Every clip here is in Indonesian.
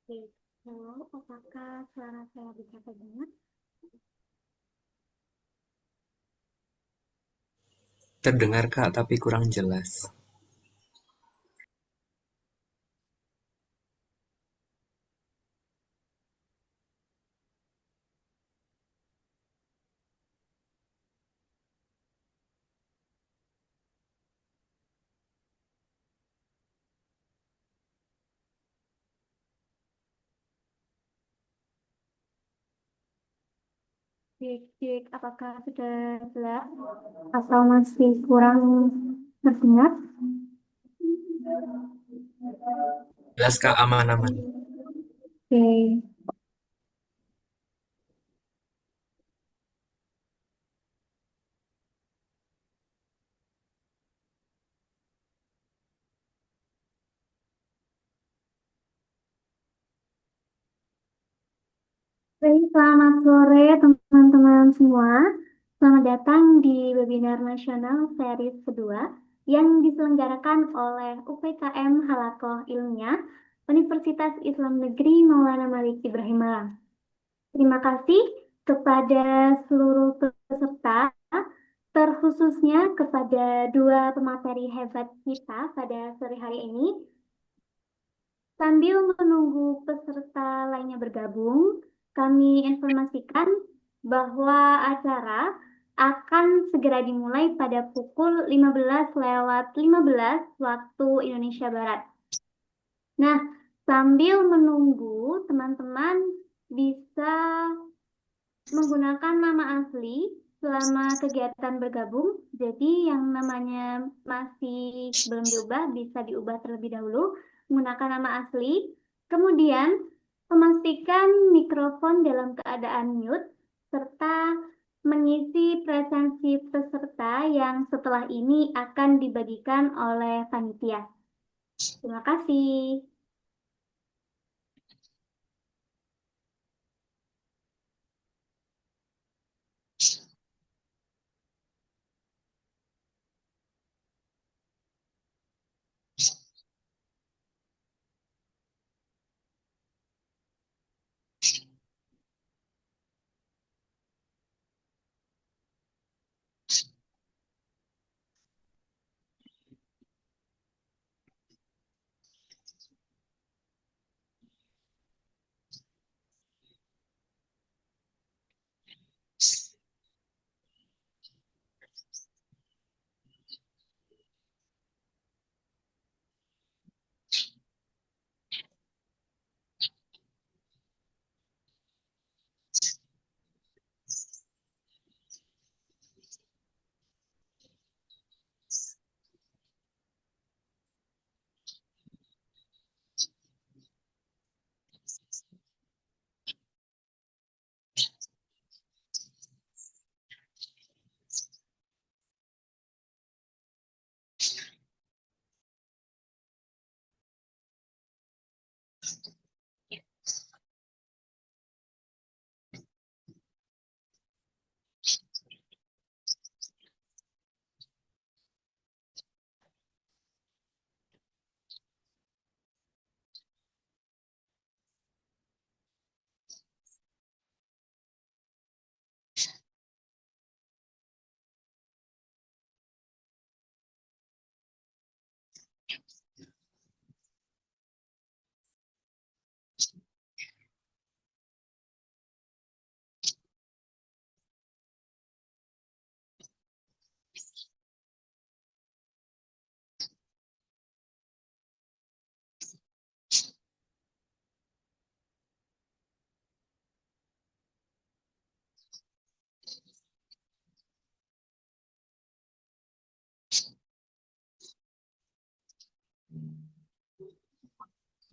Oke, halo, apakah suara saya bisa terdengar? Terdengar Kak, tapi kurang jelas. Cek, cek, apakah sudah jelas atau masih kurang terdengar? Jelas Kak, aman-aman. Oke, baik, selamat sore teman-teman semua. Selamat datang di webinar nasional series kedua yang diselenggarakan oleh UPKM Halakoh Ilmiah Universitas Islam Negeri Maulana Malik Ibrahim Malang. Terima kasih kepada seluruh peserta, terkhususnya kepada dua pemateri hebat kita pada sore hari ini. Sambil menunggu peserta lainnya bergabung, kami informasikan bahwa acara akan segera dimulai pada pukul 15:15 waktu Indonesia Barat. Nah, sambil menunggu, teman-teman bisa menggunakan nama asli selama kegiatan bergabung. Jadi yang namanya masih belum diubah bisa diubah terlebih dahulu menggunakan nama asli. Kemudian memastikan mikrofon dalam keadaan mute serta mengisi presensi peserta yang setelah ini akan dibagikan oleh panitia. Terima kasih.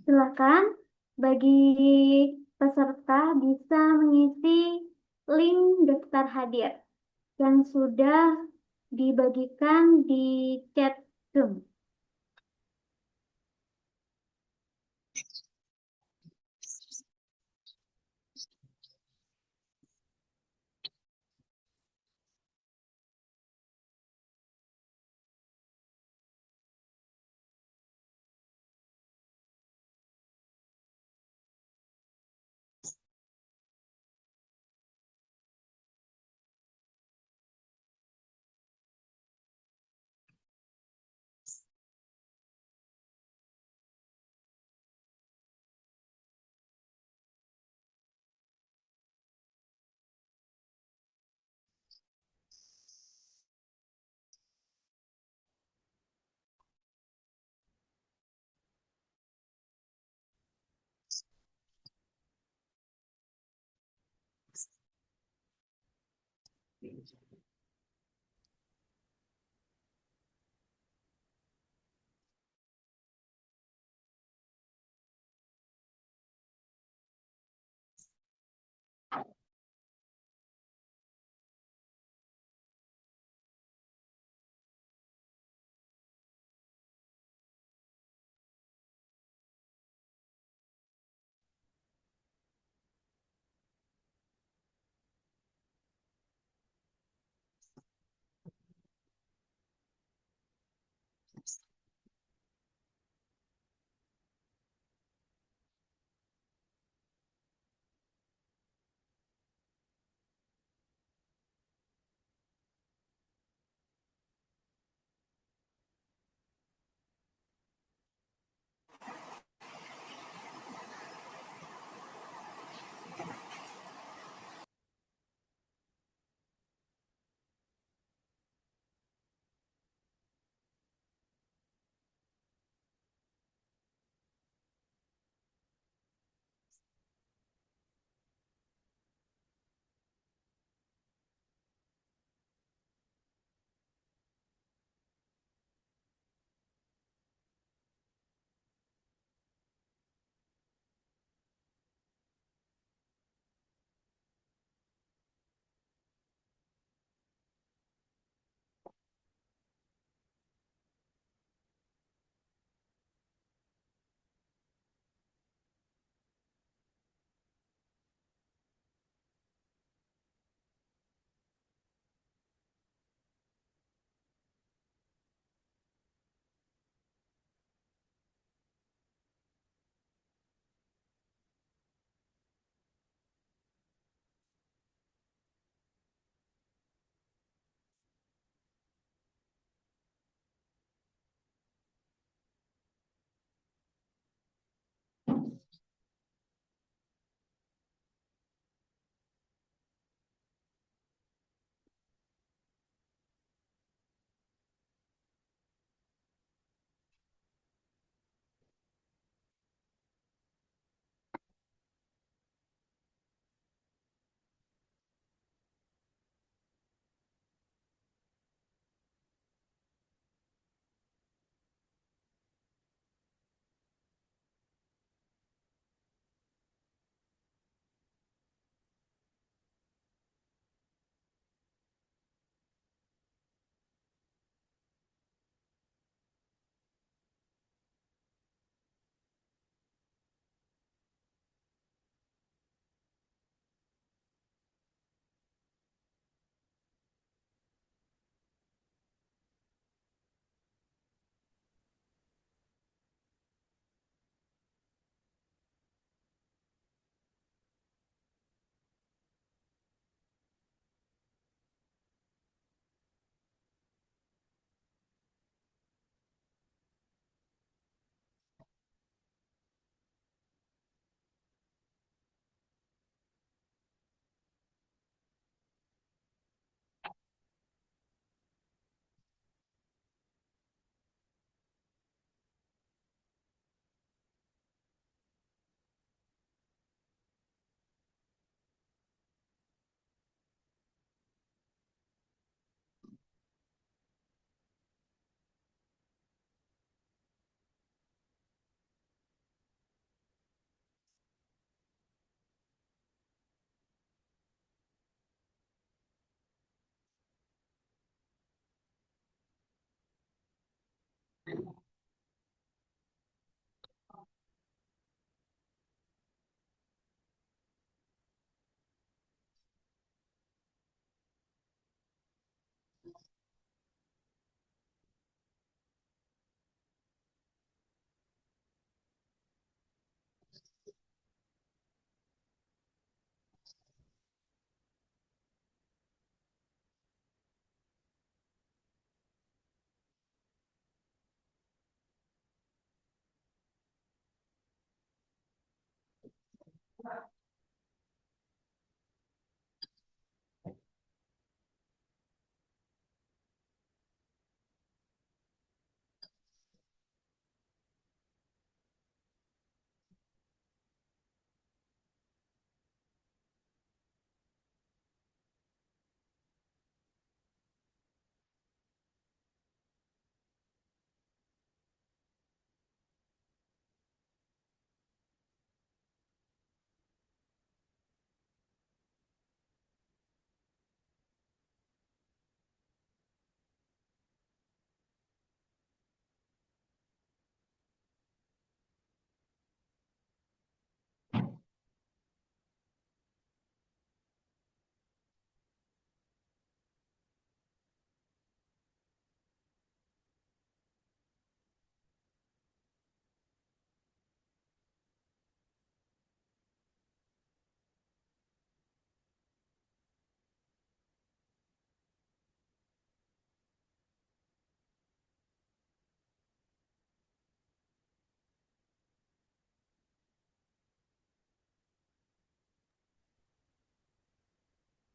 Silakan bagi peserta bisa mengisi link daftar hadir yang sudah dibagikan di chat Zoom.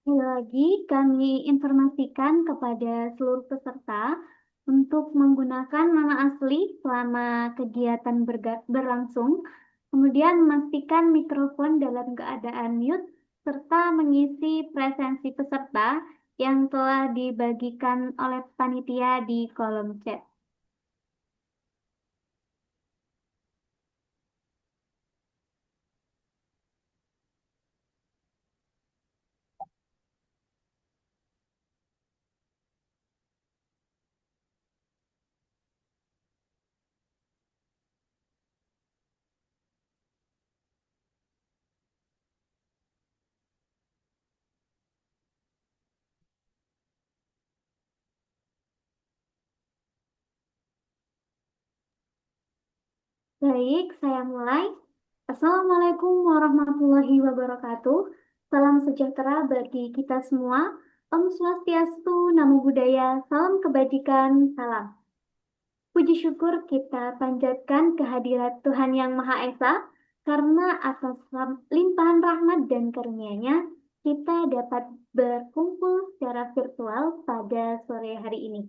Sekali lagi, kami informasikan kepada seluruh peserta untuk menggunakan nama asli selama kegiatan berlangsung, kemudian memastikan mikrofon dalam keadaan mute, serta mengisi presensi peserta yang telah dibagikan oleh panitia di kolom chat. Baik, saya mulai. Assalamualaikum warahmatullahi wabarakatuh. Salam sejahtera bagi kita semua. Om Swastiastu, Namo Buddhaya, salam kebajikan, salam. Puji syukur kita panjatkan kehadirat Tuhan Yang Maha Esa, karena atas limpahan rahmat dan karunia-Nya, kita dapat berkumpul secara virtual pada sore hari ini.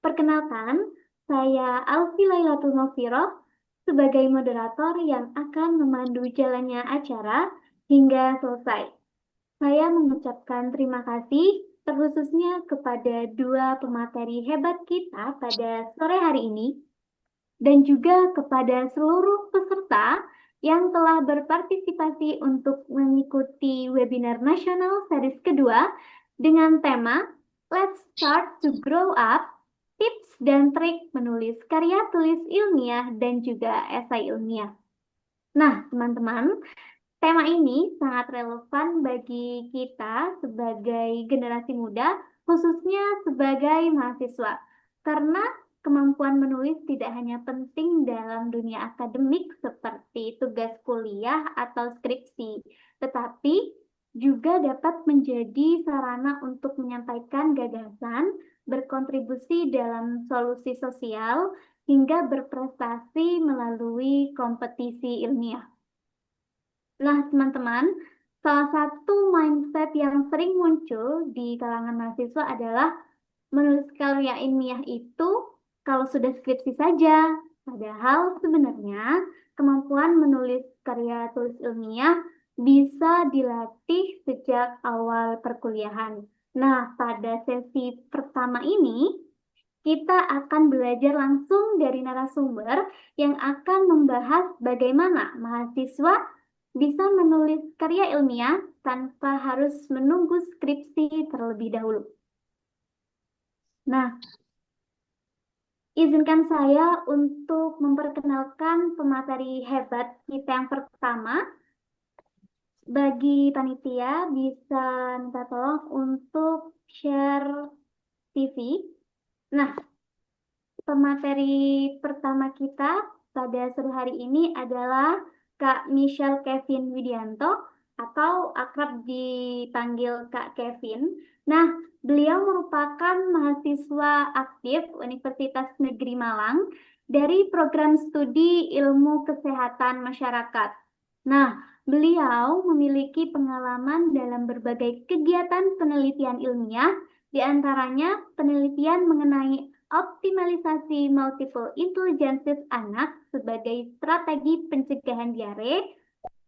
Perkenalkan, saya Alfi Lailatul Mafiroh sebagai moderator yang akan memandu jalannya acara hingga selesai. Saya mengucapkan terima kasih terkhususnya kepada dua pemateri hebat kita pada sore hari ini dan juga kepada seluruh peserta yang telah berpartisipasi untuk mengikuti webinar nasional series kedua dengan tema Let's Start to Grow Up, Tips dan Trik Menulis Karya Tulis Ilmiah dan juga Esai Ilmiah. Nah, teman-teman, tema ini sangat relevan bagi kita sebagai generasi muda, khususnya sebagai mahasiswa. Karena kemampuan menulis tidak hanya penting dalam dunia akademik seperti tugas kuliah atau skripsi, tetapi juga dapat menjadi sarana untuk menyampaikan gagasan, berkontribusi dalam solusi sosial, hingga berprestasi melalui kompetisi ilmiah. Nah, teman-teman, salah satu mindset yang sering muncul di kalangan mahasiswa adalah menulis karya ilmiah itu kalau sudah skripsi saja. Padahal sebenarnya kemampuan menulis karya tulis ilmiah bisa dilatih sejak awal perkuliahan. Nah, pada sesi pertama ini, kita akan belajar langsung dari narasumber yang akan membahas bagaimana mahasiswa bisa menulis karya ilmiah tanpa harus menunggu skripsi terlebih dahulu. Nah, izinkan saya untuk memperkenalkan pemateri hebat kita yang pertama. Bagi panitia, bisa minta tolong untuk share TV. Nah, pemateri pertama kita pada sore hari ini adalah Kak Michelle Kevin Widianto atau akrab dipanggil Kak Kevin. Nah, beliau merupakan mahasiswa aktif Universitas Negeri Malang dari program studi Ilmu Kesehatan Masyarakat. Nah, beliau memiliki pengalaman dalam berbagai kegiatan penelitian ilmiah, di antaranya penelitian mengenai optimalisasi multiple intelligences anak sebagai strategi pencegahan diare.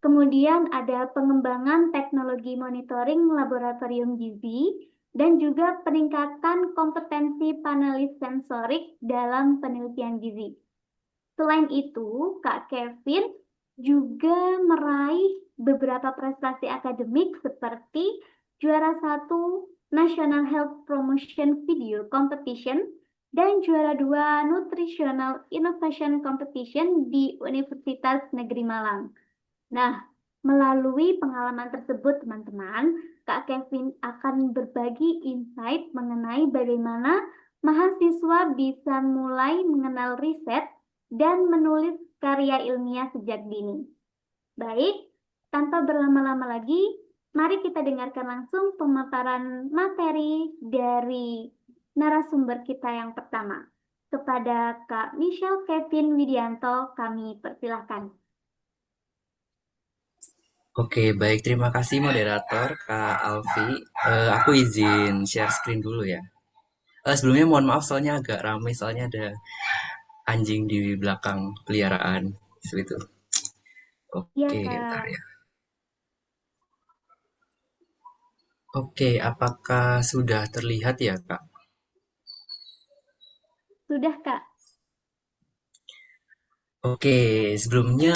Kemudian ada pengembangan teknologi monitoring laboratorium gizi dan juga peningkatan kompetensi panelis sensorik dalam penelitian gizi. Selain itu, Kak Kevin juga meraih beberapa prestasi akademik seperti juara 1 National Health Promotion Video Competition dan juara 2 Nutritional Innovation Competition di Universitas Negeri Malang. Nah, melalui pengalaman tersebut, teman-teman, Kak Kevin akan berbagi insight mengenai bagaimana mahasiswa bisa mulai mengenal riset dan menulis karya ilmiah sejak dini. Baik, tanpa berlama-lama lagi, mari kita dengarkan langsung pemaparan materi dari narasumber kita yang pertama. Kepada Kak Michelle Kevin Widianto, kami persilahkan. Oke, baik. Terima kasih moderator Kak Alfi. Aku izin share screen dulu ya. Sebelumnya mohon maaf soalnya agak ramai soalnya ada anjing di belakang peliharaan. Seperti itu. Iya, Oke, bentar Kak. ya. Oke, apakah sudah terlihat ya, Kak? Sudah, Kak. Oke, sebelumnya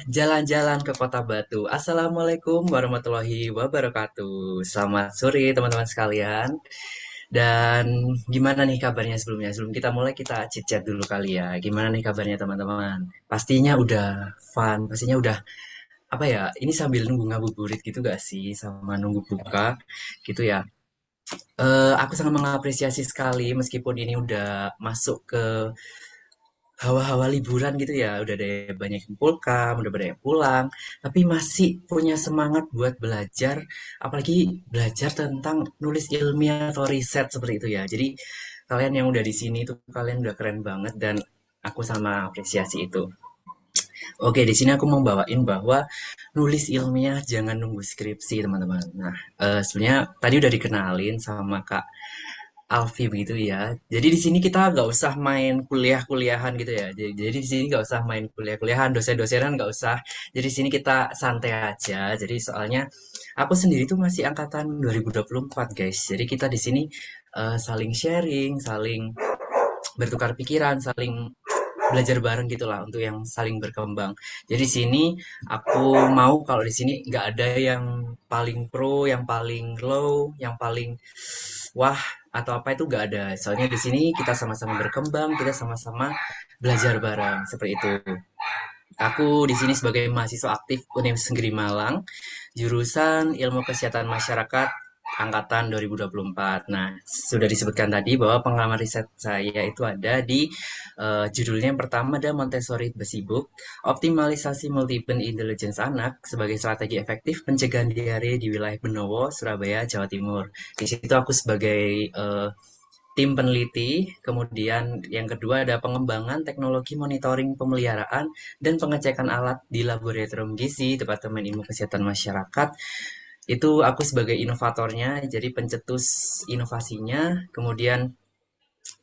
jalan-jalan ke Kota Batu. Assalamualaikum warahmatullahi wabarakatuh. Selamat sore teman-teman sekalian. Dan gimana nih kabarnya sebelumnya? Sebelum kita mulai kita chit-chat dulu kali ya. Gimana nih kabarnya teman-teman? Pastinya udah fun, pastinya udah apa ya? Ini sambil nunggu ngabuburit gitu gak sih sama nunggu buka gitu ya. Aku sangat mengapresiasi sekali meskipun ini udah masuk ke hawa-hawa liburan gitu ya, udah ada banyak yang pulang, udah banyak yang pulang, tapi masih punya semangat buat belajar, apalagi belajar tentang nulis ilmiah atau riset seperti itu ya. Jadi kalian yang udah di sini tuh kalian udah keren banget dan aku sama apresiasi itu. Oke, di sini aku mau bawain bahwa nulis ilmiah jangan nunggu skripsi teman-teman. Nah, sebenarnya tadi udah dikenalin sama Kak Alfi begitu ya. Jadi di sini kita nggak usah main kuliah-kuliahan gitu ya. Jadi di sini nggak usah main kuliah-kuliahan, dosen-dosenan nggak usah. Jadi di sini kita santai aja. Jadi soalnya aku sendiri tuh masih angkatan 2024 guys. Jadi kita di sini saling sharing, saling bertukar pikiran, saling belajar bareng gitulah untuk yang saling berkembang. Jadi di sini aku mau kalau di sini nggak ada yang paling pro, yang paling low, yang paling wah atau apa itu nggak ada. Soalnya di sini kita sama-sama berkembang, kita sama-sama belajar bareng seperti itu. Aku di sini sebagai mahasiswa aktif Universitas Negeri Malang, jurusan Ilmu Kesehatan Masyarakat angkatan 2024. Nah, sudah disebutkan tadi bahwa pengalaman riset saya itu ada di judulnya yang pertama ada Montessori Besibuk, optimalisasi multiple intelligence anak sebagai strategi efektif pencegahan diare di wilayah Benowo, Surabaya, Jawa Timur. Di situ aku sebagai tim peneliti, kemudian yang kedua ada pengembangan teknologi monitoring pemeliharaan dan pengecekan alat di laboratorium gizi Departemen Ilmu Kesehatan Masyarakat. Itu aku sebagai inovatornya, jadi pencetus inovasinya. Kemudian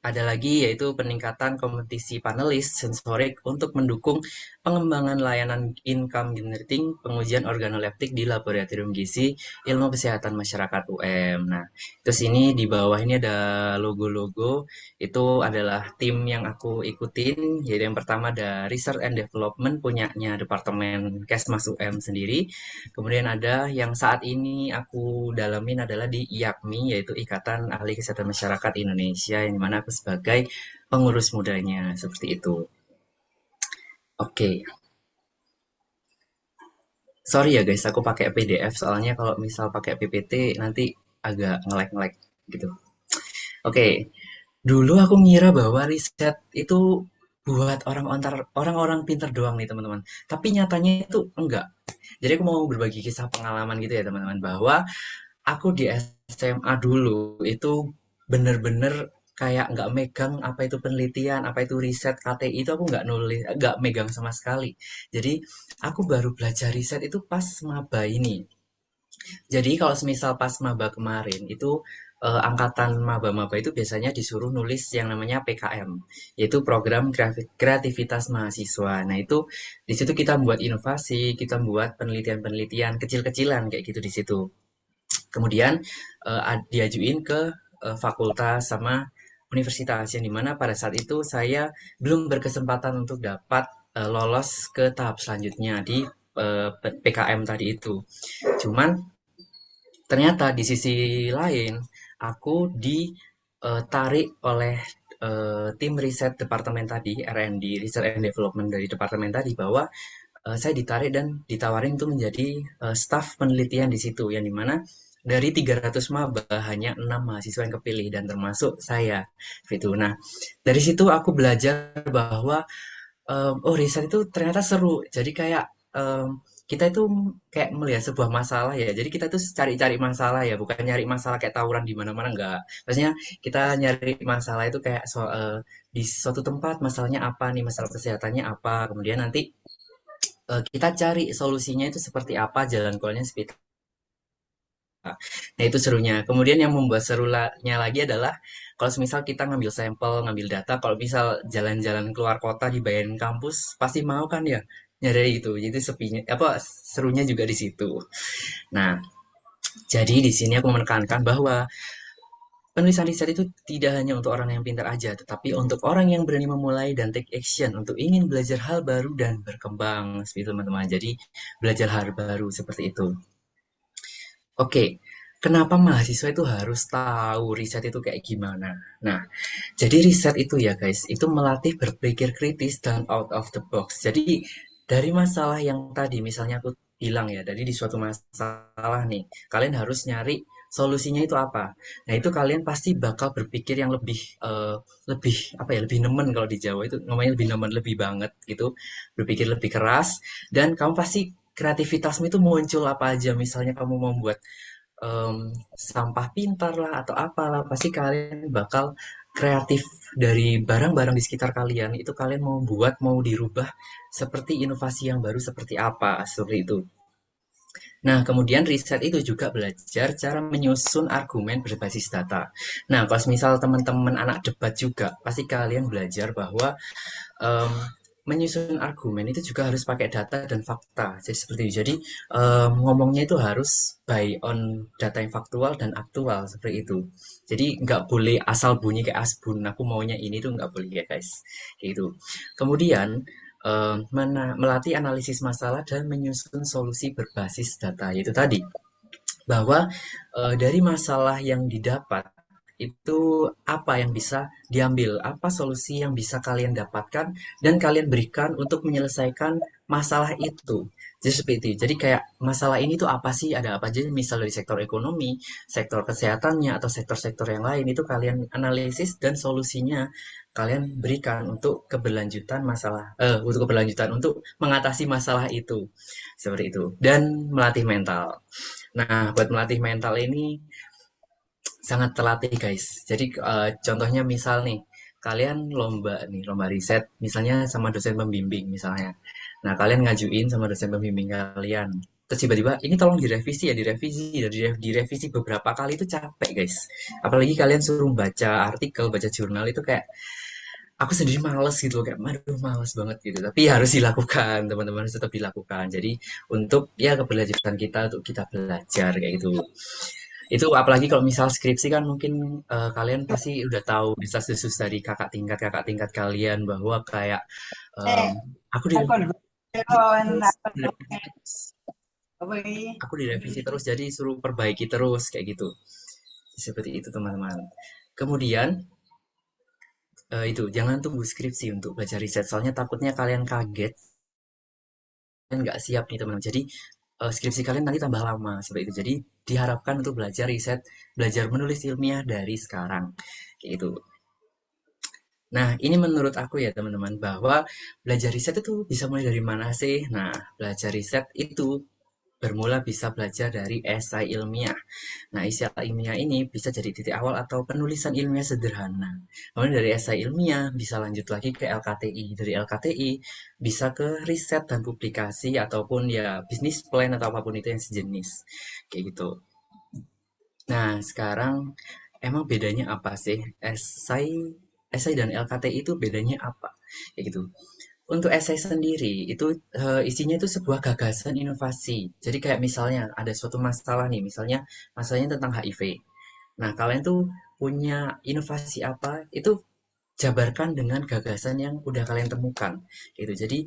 ada lagi yaitu peningkatan kompetisi panelis sensorik untuk mendukung pengembangan layanan income generating pengujian organoleptik di Laboratorium Gizi Ilmu Kesehatan Masyarakat UM. Nah, terus ini di bawah ini ada logo-logo, itu adalah tim yang aku ikutin, yaitu yang pertama ada Research and Development punyanya Departemen Kesmas UM sendiri. Kemudian ada yang saat ini aku dalamin adalah di IAKMI, yaitu Ikatan Ahli Kesehatan Masyarakat Indonesia, yang mana aku sebagai pengurus mudanya, seperti itu. Oke, sorry ya guys, aku pakai PDF, soalnya kalau misal pakai PPT nanti agak nge-lag gitu. Oke, dulu aku ngira bahwa riset itu buat orang-orang pinter doang nih teman-teman. Tapi nyatanya itu enggak. Jadi aku mau berbagi kisah pengalaman gitu ya teman-teman, bahwa aku di SMA dulu itu bener-bener kayak nggak megang apa itu penelitian, apa itu riset KTI itu aku nggak nulis, nggak megang sama sekali. Jadi aku baru belajar riset itu pas maba ini. Jadi kalau semisal pas maba kemarin itu angkatan maba-maba itu biasanya disuruh nulis yang namanya PKM, yaitu program kreativitas mahasiswa. Nah itu di situ kita membuat inovasi, kita membuat penelitian-penelitian kecil-kecilan kayak gitu di situ. Kemudian diajuin ke fakultas sama universitas yang dimana pada saat itu saya belum berkesempatan untuk dapat lolos ke tahap selanjutnya di PKM tadi itu. Cuman ternyata di sisi lain aku ditarik oleh tim riset departemen tadi, R&D, Research and Development dari departemen tadi, bahwa saya ditarik dan ditawarin untuk menjadi staf penelitian di situ, yang dimana dari 300 maba hanya 6 mahasiswa yang kepilih dan termasuk saya gitu. Nah, dari situ aku belajar bahwa oh riset itu ternyata seru. Jadi kayak kita itu kayak melihat sebuah masalah ya. Jadi kita tuh cari-cari masalah ya, bukan nyari masalah kayak tawuran di mana-mana enggak. Maksudnya kita nyari masalah itu kayak di suatu tempat masalahnya apa nih, masalah kesehatannya apa. Kemudian nanti kita cari solusinya itu seperti apa, jalan keluarnya seperti apa. Nah, itu serunya. Kemudian yang membuat serunya lagi adalah kalau misal kita ngambil sampel, ngambil data, kalau misal jalan-jalan keluar kota dibayarin kampus, pasti mau kan ya nyari itu. Jadi sepinya apa serunya juga di situ. Nah, jadi di sini aku menekankan bahwa penulisan riset itu tidak hanya untuk orang yang pintar aja, tetapi untuk orang yang berani memulai dan take action untuk ingin belajar hal baru dan berkembang, seperti itu teman-teman. Jadi belajar hal baru seperti itu. Oke, kenapa mahasiswa itu harus tahu riset itu kayak gimana? Nah, jadi riset itu ya guys, itu melatih berpikir kritis dan out of the box. Jadi dari masalah yang tadi, misalnya aku bilang ya, dari di suatu masalah nih, kalian harus nyari solusinya itu apa. Nah, itu kalian pasti bakal berpikir yang lebih apa ya, lebih nemen kalau di Jawa itu namanya lebih nemen, lebih banget gitu. Berpikir lebih keras dan kamu pasti kreativitasmu itu muncul apa aja. Misalnya kamu membuat sampah pintar lah atau apalah pasti kalian bakal kreatif dari barang-barang di sekitar kalian itu kalian mau buat mau dirubah seperti inovasi yang baru seperti apa seperti itu. Nah, kemudian riset itu juga belajar cara menyusun argumen berbasis data. Nah, kalau misal teman-teman anak debat juga, pasti kalian belajar bahwa em, menyusun argumen itu juga harus pakai data dan fakta. Jadi seperti itu. Jadi ngomongnya itu harus by on data yang faktual dan aktual seperti itu. Jadi nggak boleh asal bunyi kayak asbun. Aku maunya ini tuh nggak boleh ya guys. Kayak gitu. Kemudian melatih analisis masalah dan menyusun solusi berbasis data. Yaitu tadi bahwa dari masalah yang didapat itu apa yang bisa diambil, apa solusi yang bisa kalian dapatkan dan kalian berikan untuk menyelesaikan masalah itu. Jadi seperti itu. Jadi kayak masalah ini tuh apa sih? Ada apa aja? Misal dari sektor ekonomi, sektor kesehatannya atau sektor-sektor yang lain itu kalian analisis dan solusinya kalian berikan untuk keberlanjutan masalah, untuk keberlanjutan untuk mengatasi masalah itu. Seperti itu. Dan melatih mental. Nah, buat melatih mental ini sangat terlatih, guys. Jadi, contohnya misal nih, kalian lomba nih, lomba riset, misalnya sama dosen pembimbing misalnya. Nah, kalian ngajuin sama dosen pembimbing kalian. Terus tiba-tiba, ini tolong direvisi ya, direvisi, direvisi beberapa kali itu capek, guys. Apalagi kalian suruh baca artikel, baca jurnal itu kayak, aku sendiri males gitu loh, kayak, aduh males banget gitu. Tapi harus dilakukan, teman-teman harus tetap dilakukan. Jadi, untuk ya keberlanjutan kita, untuk kita belajar kayak gitu. Itu apalagi kalau misal skripsi kan mungkin kalian pasti udah tahu desas-desus dari kakak tingkat kalian bahwa kayak em, Eh, aku di aku dulu aku direvisi terus jadi suruh perbaiki terus kayak gitu. Seperti itu teman-teman. Kemudian itu jangan tunggu skripsi untuk belajar riset soalnya takutnya kalian kaget dan nggak siap nih teman-teman. Jadi skripsi kalian nanti tambah lama seperti itu. Jadi diharapkan untuk belajar riset, belajar menulis ilmiah dari sekarang. Kayak gitu. Nah, ini menurut aku ya teman-teman, bahwa belajar riset itu bisa mulai dari mana sih? Nah, belajar riset itu bermula bisa belajar dari esai ilmiah. Nah, esai ilmiah ini bisa jadi titik awal atau penulisan ilmiah sederhana. Kemudian dari esai ilmiah bisa lanjut lagi ke LKTI. Dari LKTI bisa ke riset dan publikasi ataupun ya bisnis plan atau apapun itu yang sejenis. Kayak gitu. Nah, sekarang emang bedanya apa sih? Esai dan LKTI itu bedanya apa? Kayak gitu. Untuk esai sendiri itu isinya itu sebuah gagasan inovasi. Jadi kayak misalnya ada suatu masalah nih, misalnya masalahnya tentang HIV. Nah, kalian tuh punya inovasi apa? Itu jabarkan dengan gagasan yang udah kalian temukan. Gitu. Jadi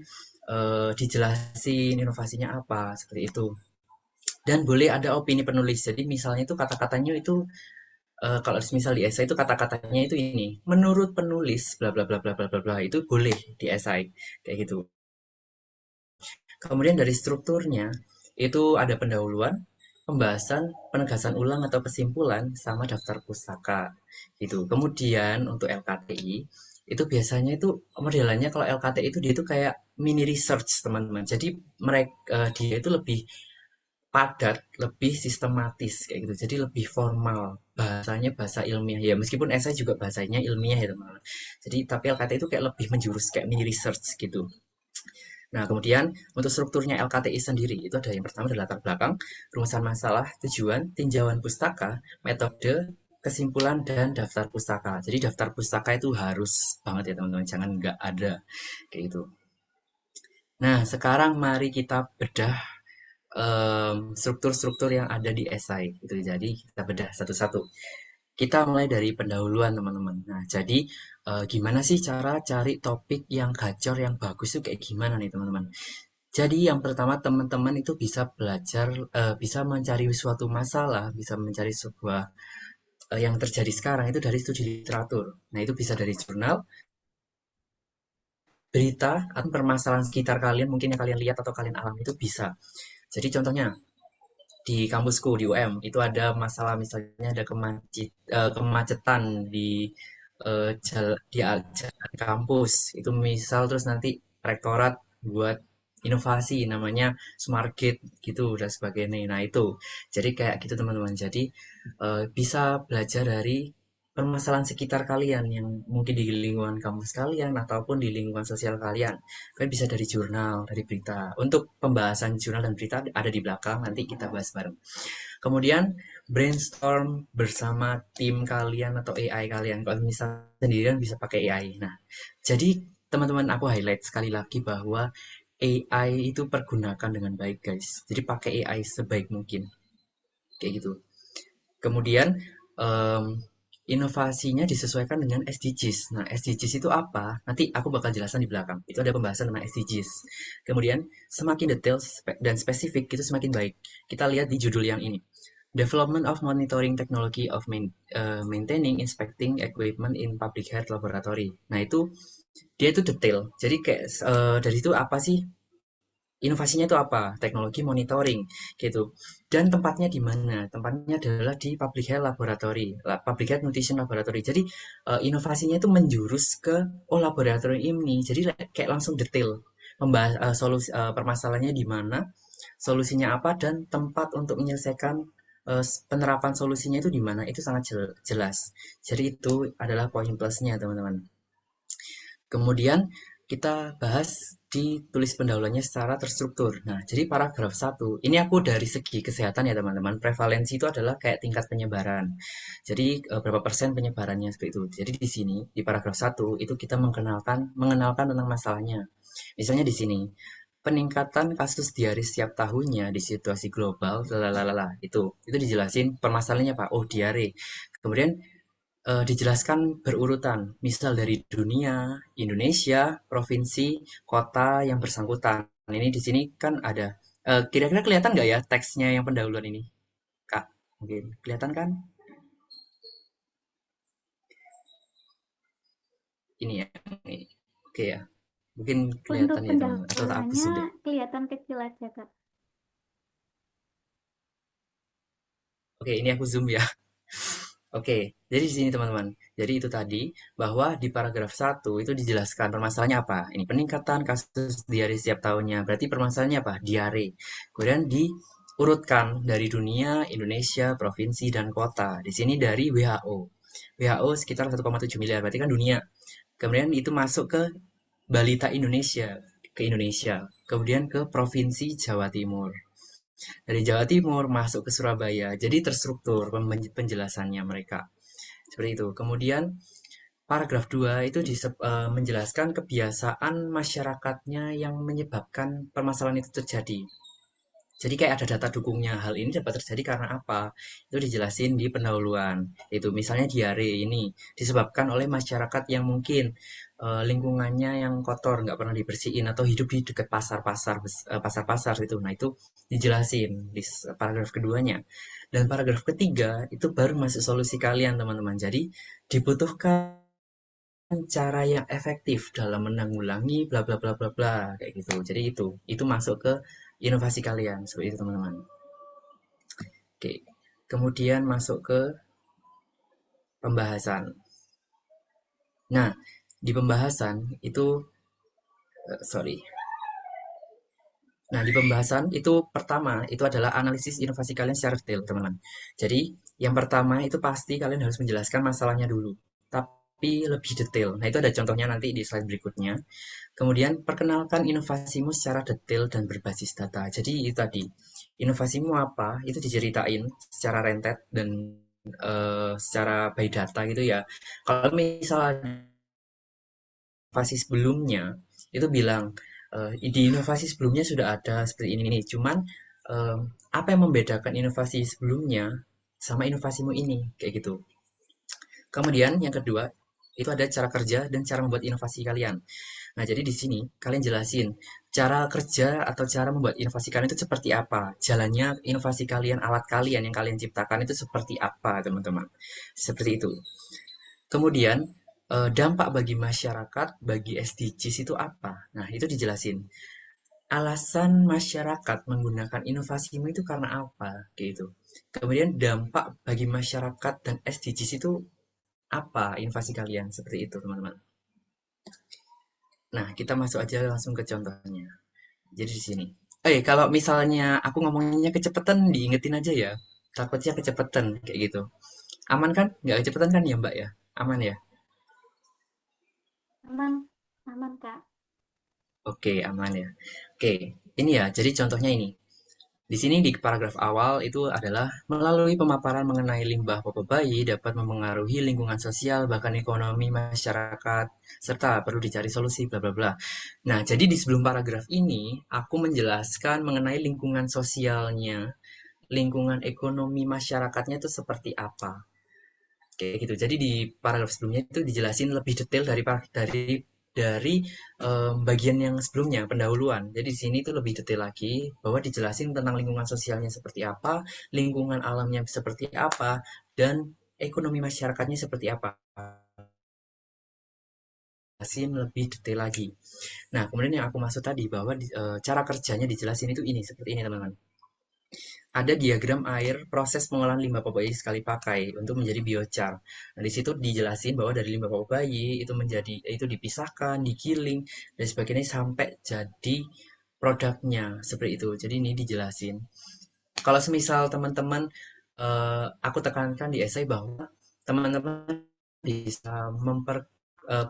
dijelasin inovasinya apa seperti itu. Dan boleh ada opini penulis. Jadi misalnya itu kata-katanya itu kalau misal di esai itu kata-katanya itu ini, menurut penulis bla bla bla bla bla bla bla itu boleh di esai kayak gitu. Kemudian dari strukturnya itu ada pendahuluan, pembahasan, penegasan ulang atau kesimpulan sama daftar pustaka gitu. Kemudian untuk LKTI itu biasanya itu modelannya kalau LKTI itu dia itu kayak mini research teman-teman. Jadi mereka dia itu lebih padat, lebih sistematis kayak gitu. Jadi lebih formal. Bahasanya bahasa ilmiah ya. Meskipun esai juga bahasanya ilmiah ya teman-teman. Jadi tapi LKT itu kayak lebih menjurus kayak mini research gitu. Nah, kemudian untuk strukturnya LKTI sendiri itu ada yang pertama adalah latar belakang, rumusan masalah, tujuan, tinjauan pustaka, metode, kesimpulan, dan daftar pustaka. Jadi daftar pustaka itu harus banget ya teman-teman, jangan nggak ada kayak gitu. Nah, sekarang mari kita bedah struktur-struktur yang ada di esai. Gitu. Jadi kita bedah satu-satu. Kita mulai dari pendahuluan teman-teman. Nah, jadi gimana sih cara cari topik yang gacor, yang bagus itu kayak gimana nih teman-teman? Jadi yang pertama teman-teman itu bisa belajar, bisa mencari suatu masalah, bisa mencari sebuah yang terjadi sekarang itu dari studi literatur. Nah itu bisa dari jurnal, berita, atau permasalahan sekitar kalian mungkin yang kalian lihat atau kalian alami itu bisa. Jadi contohnya di kampusku di UM itu ada masalah misalnya ada kemacetan di jalan kampus itu misal terus nanti rektorat buat inovasi namanya Smart Gate gitu dan sebagainya. Nah itu jadi kayak gitu teman-teman. Jadi bisa belajar dari permasalahan sekitar kalian yang mungkin di lingkungan kampus kalian ataupun di lingkungan sosial kalian. Kalian bisa dari jurnal, dari berita. Untuk pembahasan jurnal dan berita ada di belakang, nanti kita bahas bareng. Kemudian brainstorm bersama tim kalian atau AI kalian. Kalau misalnya sendirian bisa pakai AI. Nah, jadi teman-teman aku highlight sekali lagi bahwa AI itu pergunakan dengan baik guys. Jadi pakai AI sebaik mungkin. Kayak gitu. Kemudian em, inovasinya disesuaikan dengan SDGs. Nah, SDGs itu apa? Nanti aku bakal jelaskan di belakang. Itu ada pembahasan tentang SDGs. Kemudian semakin detail dan spesifik itu semakin baik. Kita lihat di judul yang ini. Development of Monitoring Technology of Maintaining Inspecting Equipment in Public Health Laboratory. Nah, itu dia itu detail. Jadi kayak dari itu apa sih inovasinya itu apa? Teknologi monitoring gitu. Dan tempatnya di mana? Tempatnya adalah di Public Health Laboratory, Public Health Nutrition Laboratory. Jadi inovasinya itu menjurus ke laboratorium ini. Jadi kayak langsung detail membahas solusi permasalahannya di mana, solusinya apa dan tempat untuk menyelesaikan penerapan solusinya itu di mana. Itu sangat jelas. Jadi itu adalah poin plusnya, teman-teman. Kemudian kita bahas di tulis pendahuluannya secara terstruktur. Nah, jadi paragraf satu, ini aku dari segi kesehatan ya teman-teman. Prevalensi itu adalah kayak tingkat penyebaran. Jadi berapa persen penyebarannya seperti itu. Jadi di sini di paragraf satu itu kita mengenalkan tentang masalahnya. Misalnya di sini peningkatan kasus diare setiap tahunnya di situasi global, lalalala, itu dijelasin permasalahannya Pak. Oh, diare. Kemudian dijelaskan berurutan, misal dari dunia, Indonesia, provinsi, kota yang bersangkutan. Ini di sini kan ada. Kira-kira kelihatan nggak ya teksnya yang pendahuluan ini, Kak? Mungkin kelihatan kan? Ini ya. Ini. Oke ya. Mungkin Untuk kelihatan ya teman-teman. Atau tak aku pendahuluannya zoom deh. kelihatan kecil aja, Kak. Oke, ini aku zoom ya. Oke, jadi di sini teman-teman. Jadi itu tadi bahwa di paragraf satu itu dijelaskan permasalahannya apa. Ini peningkatan kasus diare setiap tahunnya. Berarti permasalahannya apa? Diare. Kemudian diurutkan dari dunia, Indonesia, provinsi, dan kota. Di sini dari WHO. WHO sekitar 1,7 miliar, berarti kan dunia. Kemudian itu masuk ke balita Indonesia, ke Indonesia. Kemudian ke provinsi Jawa Timur. Dari Jawa Timur masuk ke Surabaya. Jadi terstruktur penjelasannya mereka. Seperti itu. Kemudian paragraf 2 itu menjelaskan kebiasaan masyarakatnya yang menyebabkan permasalahan itu terjadi. Jadi kayak ada data dukungnya. Hal ini dapat terjadi karena apa? Itu dijelasin di pendahuluan. Itu misalnya diare ini disebabkan oleh masyarakat yang mungkin lingkungannya yang kotor, nggak pernah dibersihin atau hidup di dekat pasar-pasar gitu. Nah itu dijelasin di paragraf keduanya. Dan paragraf ketiga itu baru masuk solusi kalian teman-teman. Jadi dibutuhkan cara yang efektif dalam menanggulangi bla bla bla bla bla kayak gitu. Jadi itu masuk ke inovasi kalian seperti itu teman-teman. Oke. Kemudian masuk ke pembahasan. Nah, di pembahasan itu sorry. Nah, di pembahasan itu pertama itu adalah analisis inovasi kalian secara detail, teman-teman. Jadi, yang pertama itu pasti kalian harus menjelaskan masalahnya dulu. tapi lebih detail. Nah, itu ada contohnya nanti di slide berikutnya. Kemudian, perkenalkan inovasimu secara detail dan berbasis data. Jadi, itu tadi, inovasimu apa? Itu diceritain secara rentet dan secara by data gitu ya. Kalau misalnya inovasi sebelumnya, itu bilang, di inovasi sebelumnya sudah ada seperti ini. Cuman, eh, apa yang membedakan inovasi sebelumnya sama inovasimu ini? Kayak gitu. Kemudian yang kedua, itu ada cara kerja dan cara membuat inovasi kalian. Nah, jadi di sini kalian jelasin cara kerja atau cara membuat inovasi kalian itu seperti apa. Jalannya inovasi kalian, alat kalian yang kalian ciptakan itu seperti apa, teman-teman. Seperti itu. Kemudian, dampak bagi masyarakat, bagi SDGs itu apa? Nah, itu dijelasin. Alasan masyarakat menggunakan inovasimu itu karena apa? Gitu. Kemudian dampak bagi masyarakat dan SDGs itu apa inovasi kalian? Seperti itu, teman-teman. Nah, kita masuk aja langsung ke contohnya. Jadi di sini. Kalau misalnya aku ngomongnya kecepatan, diingetin aja ya. Takutnya kecepatan kayak gitu. Aman kan? Nggak kecepatan kan ya, Mbak ya? Aman ya? Aman, aman Kak. Oke, aman ya. Oke, ini ya. Jadi contohnya ini. Di sini di paragraf awal itu adalah melalui pemaparan mengenai limbah popok bayi dapat memengaruhi lingkungan sosial bahkan ekonomi masyarakat serta perlu dicari solusi bla bla bla. Nah, jadi di sebelum paragraf ini aku menjelaskan mengenai lingkungan sosialnya, lingkungan ekonomi masyarakatnya itu seperti apa. Kayak gitu. Jadi di paragraf sebelumnya itu dijelasin lebih detail dari bagian yang sebelumnya, pendahuluan. Jadi di sini itu lebih detail lagi bahwa dijelasin tentang lingkungan sosialnya seperti apa, lingkungan alamnya seperti apa, dan ekonomi masyarakatnya seperti apa. Dijelasin lebih detail lagi. Nah, kemudian yang aku maksud tadi bahwa cara kerjanya dijelasin itu ini seperti ini, teman-teman. Ada diagram air proses pengolahan limbah popok bayi sekali pakai untuk menjadi biochar. Nah, di situ dijelasin bahwa dari limbah popok bayi itu dipisahkan, digiling dan sebagainya sampai jadi produknya seperti itu. Jadi ini dijelasin. Kalau semisal teman-teman aku tekankan di esai bahwa teman-teman bisa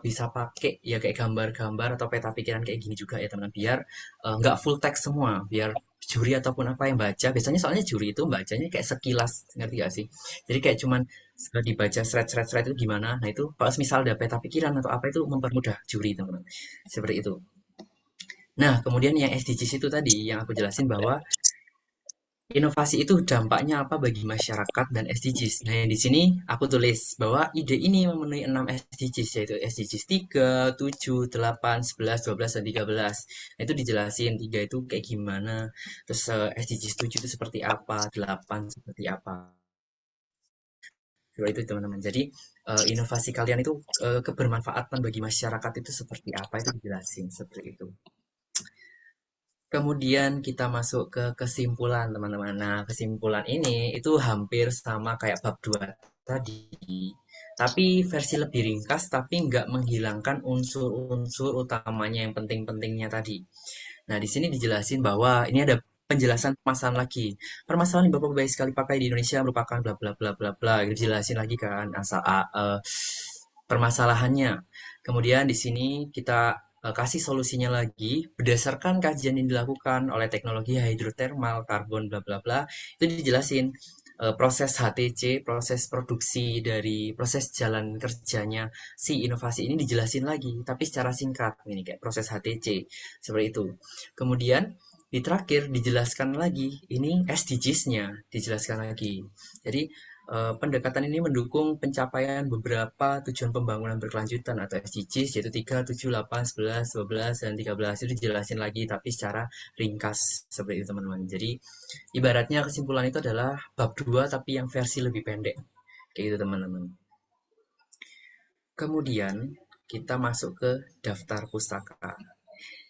bisa pakai ya kayak gambar-gambar atau peta pikiran kayak gini juga ya teman-teman biar nggak full text semua biar juri ataupun apa yang baca biasanya soalnya juri itu bacanya kayak sekilas ngerti gak sih jadi kayak cuman dibaca thread itu gimana nah itu kalau misal ada peta pikiran atau apa itu mempermudah juri teman-teman seperti itu nah kemudian yang SDGs itu tadi yang aku jelasin bahwa inovasi itu dampaknya apa bagi masyarakat dan SDGs. Nah, yang di sini aku tulis bahwa ide ini memenuhi 6 SDGs, yaitu SDGs 3, 7, 8, 11, 12, dan 13. Nah, itu dijelasin 3 itu kayak gimana, terus SDGs 7 itu seperti apa, 8 seperti apa. Dua itu teman-teman. Jadi, inovasi kalian itu kebermanfaatan bagi masyarakat itu seperti apa, itu dijelasin seperti itu. Kemudian kita masuk ke kesimpulan, teman-teman. Nah, kesimpulan ini itu hampir sama kayak bab 2 tadi, tapi versi lebih ringkas, tapi nggak menghilangkan unsur-unsur utamanya yang penting-pentingnya tadi. Nah, di sini dijelasin bahwa ini ada penjelasan permasalahan lagi. Permasalahan bapak bayi sekali pakai di Indonesia merupakan bla bla bla bla bla. Gitu dijelasin lagi kan asal permasalahannya. Kemudian di sini kita kasih solusinya lagi berdasarkan kajian yang dilakukan oleh teknologi hidrotermal, karbon bla bla bla. Itu dijelasin proses HTC, proses produksi dari proses jalan kerjanya si inovasi ini dijelasin lagi, tapi secara singkat ini kayak proses HTC seperti itu. Kemudian di terakhir dijelaskan lagi ini SDGs-nya dijelaskan lagi. Jadi pendekatan ini mendukung pencapaian beberapa tujuan pembangunan berkelanjutan atau SDGs yaitu 3, 7, 8, 11, 12, dan 13 itu dijelasin lagi tapi secara ringkas seperti itu teman-teman. Jadi ibaratnya kesimpulan itu adalah bab 2 tapi yang versi lebih pendek. Kayak gitu teman-teman. Kemudian kita masuk ke daftar pustaka.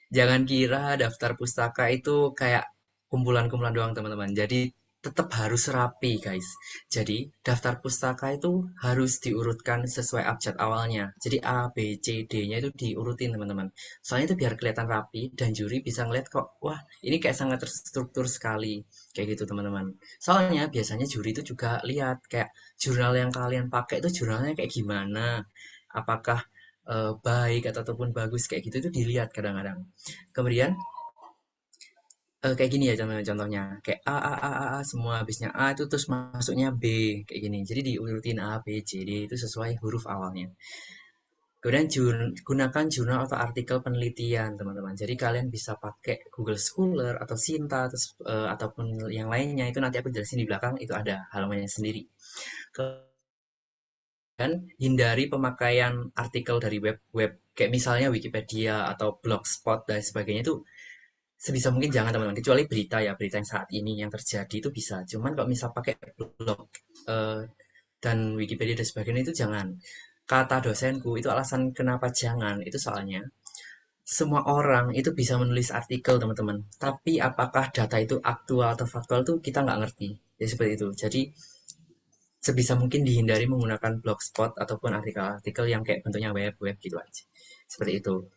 Jangan kira daftar pustaka itu kayak kumpulan-kumpulan doang teman-teman. Jadi tetap harus rapi guys. Jadi daftar pustaka itu harus diurutkan sesuai abjad awalnya. Jadi A, B, C, D-nya itu diurutin teman-teman. Soalnya itu biar kelihatan rapi dan juri bisa ngeliat kok, wah ini kayak sangat terstruktur sekali. Kayak gitu teman-teman. Soalnya biasanya juri itu juga lihat kayak jurnal yang kalian pakai itu jurnalnya kayak gimana apakah baik ataupun bagus kayak gitu itu dilihat kadang-kadang. Kemudian kayak gini ya contohnya kayak A semua habisnya A itu terus masuknya B kayak gini. Jadi diurutin A B C D itu sesuai huruf awalnya. Kemudian gunakan jurnal atau artikel penelitian, teman-teman. Jadi kalian bisa pakai Google Scholar atau Sinta ataupun yang lainnya itu nanti aku jelasin di belakang itu ada halamannya sendiri. Dan hindari pemakaian artikel dari web-web kayak misalnya Wikipedia atau Blogspot dan sebagainya itu sebisa mungkin jangan teman-teman. Kecuali berita ya, berita yang saat ini yang terjadi itu bisa. Cuman kalau misal pakai blog eh, dan Wikipedia dan sebagainya itu jangan. Kata dosenku itu alasan kenapa jangan itu soalnya semua orang itu bisa menulis artikel teman-teman. Tapi apakah data itu aktual atau faktual itu kita nggak ngerti. Ya seperti itu. Jadi sebisa mungkin dihindari menggunakan blogspot ataupun artikel-artikel yang kayak bentuknya web-web gitu aja. Seperti itu.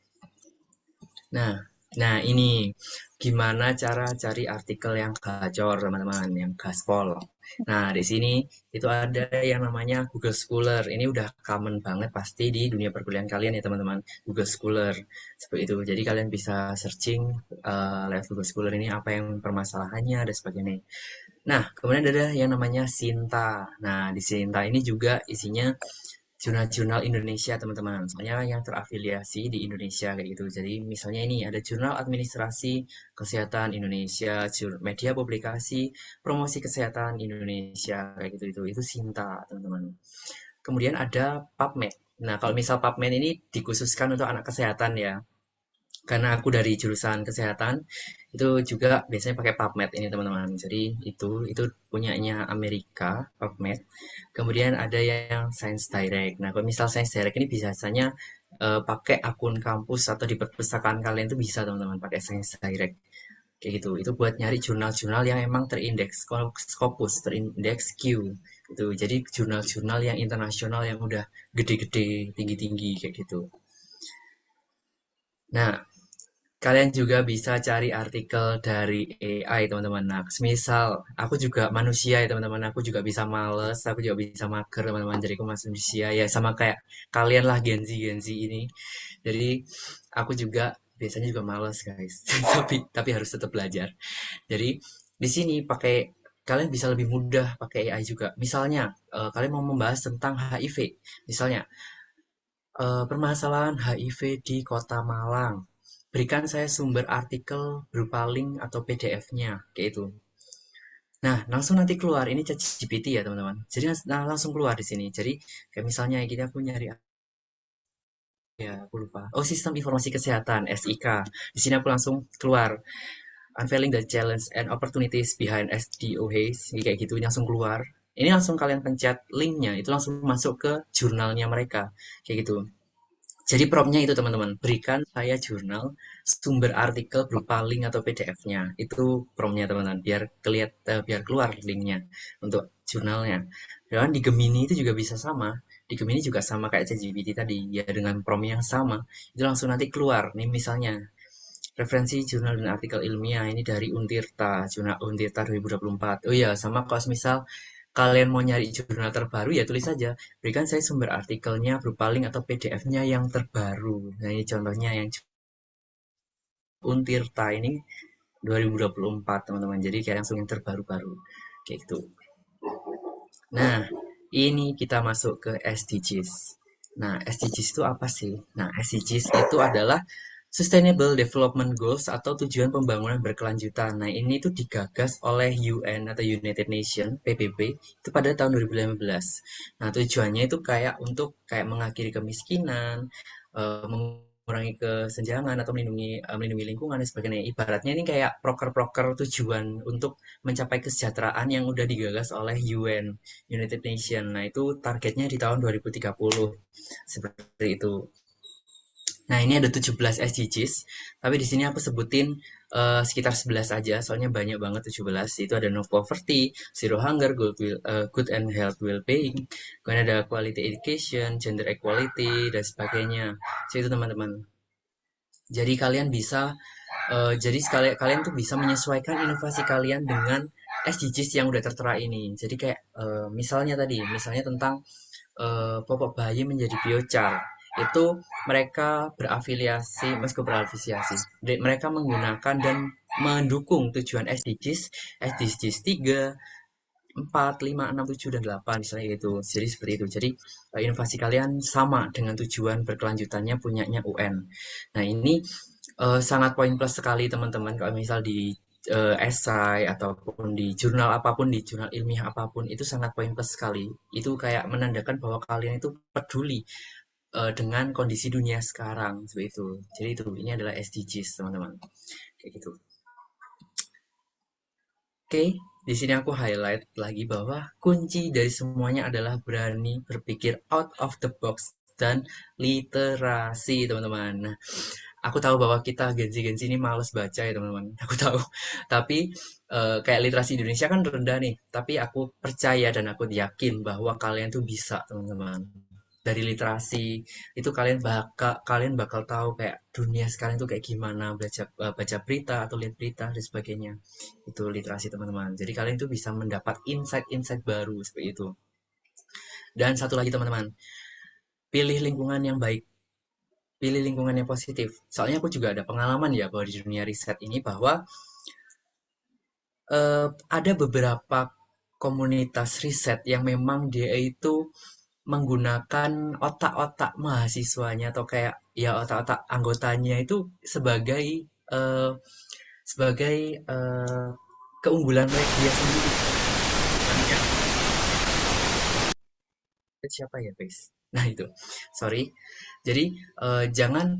Nah, nah ini gimana cara cari artikel yang gacor teman-teman, yang gaspol. Nah, di sini itu ada yang namanya Google Scholar. Ini udah common banget pasti di dunia perkuliahan kalian ya teman-teman. Google Scholar seperti itu. Jadi kalian bisa searching lewat Google Scholar ini apa yang permasalahannya dan sebagainya. Nah, kemudian ada yang namanya Sinta. Nah, di Sinta ini juga isinya jurnal-jurnal Indonesia teman-teman, soalnya yang terafiliasi di Indonesia kayak gitu. Jadi misalnya ini ada jurnal administrasi kesehatan Indonesia, media publikasi promosi kesehatan Indonesia kayak gitu itu Sinta teman-teman. Kemudian ada PubMed. Nah kalau misal PubMed ini dikhususkan untuk anak kesehatan ya, karena aku dari jurusan kesehatan itu juga biasanya pakai PubMed ini teman-teman. Jadi itu punyanya Amerika PubMed. Kemudian ada yang Science Direct. Nah, kalau misal Science Direct ini biasanya pakai akun kampus atau di perpustakaan kalian itu bisa teman-teman pakai Science Direct kayak gitu. Itu buat nyari jurnal-jurnal yang emang terindeks Scopus, terindeks Q itu. Jadi jurnal-jurnal yang internasional yang udah gede-gede, tinggi-tinggi kayak gitu. Nah, kalian juga bisa cari artikel dari AI, teman-teman. Nah, misal aku juga manusia ya, teman-teman. Aku juga bisa males, aku juga bisa mager, teman-teman. Jadi aku manusia ya sama kayak kalian lah Gen Z ini. Jadi aku juga biasanya juga males, guys. Tapi harus tetap belajar. Jadi di sini pakai kalian bisa lebih mudah pakai AI juga. Misalnya kalian mau membahas tentang HIV. Misalnya permasalahan HIV di Kota Malang. Berikan saya sumber artikel berupa link atau PDF-nya, kayak itu. Nah, langsung nanti keluar. Ini ChatGPT ya, teman-teman. Jadi langsung keluar di sini. Jadi, kayak misalnya kita aku nyari ya, aku lupa. Oh, Sistem Informasi Kesehatan (SIK). Di sini aku langsung keluar. Unveiling the challenge and opportunities behind SDOH, kayak gitu, ini langsung keluar. Ini langsung kalian pencet linknya, itu langsung masuk ke jurnalnya mereka, kayak gitu. Jadi promptnya itu teman-teman, berikan saya jurnal, sumber artikel berupa link atau PDF-nya. Itu promptnya teman-teman, biar keluar linknya untuk jurnalnya. Dan di Gemini itu juga bisa sama. Di Gemini juga sama kayak ChatGPT tadi, ya dengan prompt yang sama, itu langsung nanti keluar. Nih misalnya, referensi jurnal dan artikel ilmiah ini dari Untirta, jurnal Untirta 2024. Oh iya, sama kalau misal kalian mau nyari jurnal terbaru ya tulis saja, berikan saya sumber artikelnya berupa link atau PDF-nya yang terbaru. Nah ini contohnya yang Untirta ini 2024 teman-teman. Jadi kayak langsung yang terbaru-baru kayak gitu. Nah, ini kita masuk ke SDGs. Nah, SDGs itu apa sih? Nah, SDGs itu adalah Sustainable Development Goals atau tujuan pembangunan berkelanjutan. Nah, ini tuh digagas oleh UN atau United Nations PBB itu pada tahun 2015. Nah, tujuannya itu kayak untuk kayak mengakhiri kemiskinan, mengurangi kesenjangan atau melindungi lingkungan dan sebagainya. Ibaratnya ini kayak proker-proker tujuan untuk mencapai kesejahteraan yang udah digagas oleh UN, United Nations. Nah, itu targetnya di tahun 2030. Seperti itu. Nah, ini ada 17 SDGs, tapi di sini aku sebutin sekitar 11 aja, soalnya banyak banget 17. Itu ada no poverty, zero hunger, good and health well-being, kemudian ada quality education, gender equality, dan sebagainya. So, itu teman-teman. Jadi kalian bisa, jadi sekali kalian tuh bisa menyesuaikan inovasi kalian dengan SDGs yang udah tertera ini. Jadi kayak misalnya tadi, misalnya tentang Popok Bayi Menjadi Biochar. Itu mereka berafiliasi, meskipun berafiliasi, mereka menggunakan dan mendukung tujuan SDGs, SDGs 3, 4, 5, 6, 7, dan 8 misalnya gitu. Jadi seperti itu. Jadi inovasi kalian sama dengan tujuan berkelanjutannya punyanya UN. Nah, ini sangat poin plus sekali teman-teman kalau misal di esai ataupun di jurnal apapun, di jurnal ilmiah apapun, itu sangat poin plus sekali. Itu kayak menandakan bahwa kalian itu peduli dengan kondisi dunia sekarang seperti itu. Jadi itu ini adalah SDGs teman-teman. Kayak gitu. Oke, di sini aku highlight lagi bahwa kunci dari semuanya adalah berani berpikir out of the box dan literasi, teman-teman. Nah, aku tahu bahwa kita Gen Z ini males baca ya, teman-teman. Aku tahu. Tapi kayak literasi Indonesia kan rendah nih. Tapi aku percaya dan aku yakin bahwa kalian tuh bisa, teman-teman. Dari literasi itu kalian bakal tahu kayak dunia sekarang itu kayak gimana, baca berita atau lihat berita dan sebagainya. Itu literasi teman-teman. Jadi kalian itu bisa mendapat insight-insight baru seperti itu. Dan satu lagi teman-teman, pilih lingkungan yang baik, pilih lingkungan yang positif. Soalnya aku juga ada pengalaman ya bahwa di dunia riset ini bahwa ada beberapa komunitas riset yang memang dia itu menggunakan otak-otak mahasiswanya atau kayak ya otak-otak anggotanya itu sebagai eh, sebagai eh, keunggulan mereka dia sendiri. Siapa ya guys? Nah itu, sorry. Jadi jangan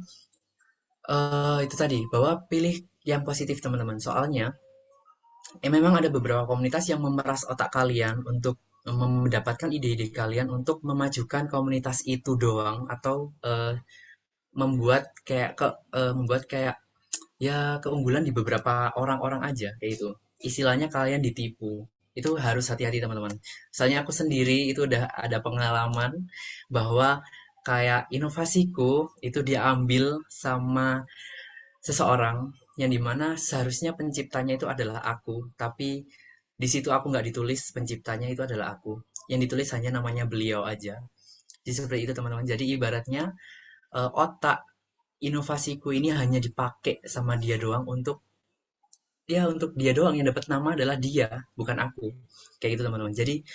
itu tadi bahwa pilih yang positif teman-teman. Soalnya memang ada beberapa komunitas yang memeras otak kalian untuk mendapatkan ide-ide kalian untuk memajukan komunitas itu doang atau membuat kayak ya keunggulan di beberapa orang-orang aja kayak itu. Istilahnya kalian ditipu. Itu harus hati-hati teman-teman. Soalnya aku sendiri itu udah ada pengalaman bahwa kayak inovasiku itu diambil sama seseorang yang dimana seharusnya penciptanya itu adalah aku, tapi di situ aku nggak ditulis penciptanya itu adalah aku. Yang ditulis hanya namanya beliau aja. Jadi seperti itu teman-teman. Jadi ibaratnya otak inovasiku ini hanya dipakai sama dia doang untuk dia doang yang dapat nama adalah dia, bukan aku. Kayak gitu teman-teman. Jadi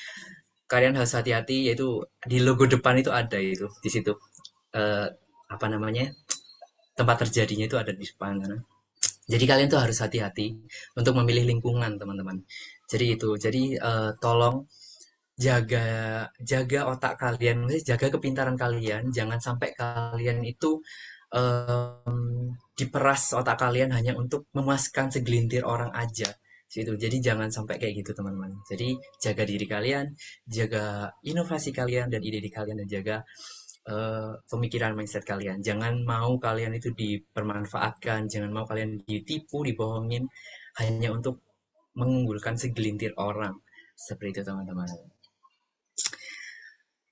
kalian harus hati-hati yaitu di logo depan itu ada itu di situ eh, apa namanya tempat terjadinya itu ada di depan sana. Jadi kalian tuh harus hati-hati untuk memilih lingkungan teman-teman. Jadi itu. Jadi tolong jaga jaga otak kalian, maksudnya jaga kepintaran kalian. Jangan sampai kalian itu diperas otak kalian hanya untuk memuaskan segelintir orang aja. Gitu. Jadi jangan sampai kayak gitu teman-teman. Jadi jaga diri kalian, jaga inovasi kalian dan ide-ide kalian dan jaga pemikiran mindset kalian. Jangan mau kalian itu dipermanfaatkan, jangan mau kalian ditipu, dibohongin hanya untuk mengunggulkan segelintir orang. Seperti itu teman-teman.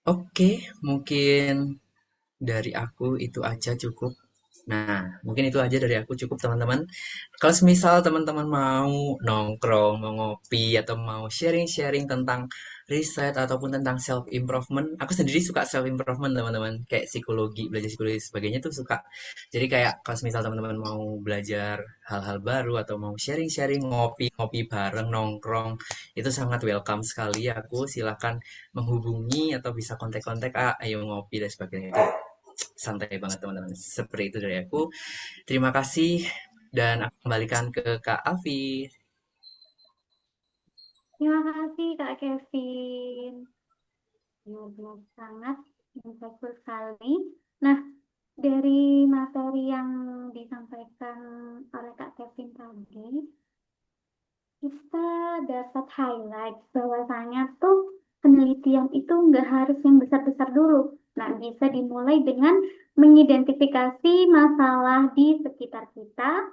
Oke, mungkin dari aku itu aja cukup. Nah, mungkin itu aja dari aku cukup teman-teman. Kalau semisal teman-teman mau nongkrong, mau ngopi, atau mau sharing-sharing tentang riset ataupun tentang self improvement, aku sendiri suka self improvement teman-teman, kayak psikologi, belajar psikologi dan sebagainya tuh suka. Jadi kayak kalau semisal teman-teman mau belajar hal-hal baru atau mau sharing-sharing, ngopi-ngopi bareng, nongkrong, itu sangat welcome sekali. Aku silakan menghubungi atau bisa kontak-kontak, ayo ngopi dan sebagainya itu santai banget teman-teman. Seperti itu dari aku. Terima kasih dan aku kembalikan ke Kak Afi. Terima kasih Kak Kevin. Benar-benar sangat insightful sekali. Nah, dari materi yang disampaikan oleh Kak Kevin tadi, kita dapat highlight bahwasanya tuh penelitian itu nggak harus yang besar-besar dulu. Nah, bisa dimulai dengan mengidentifikasi masalah di sekitar kita,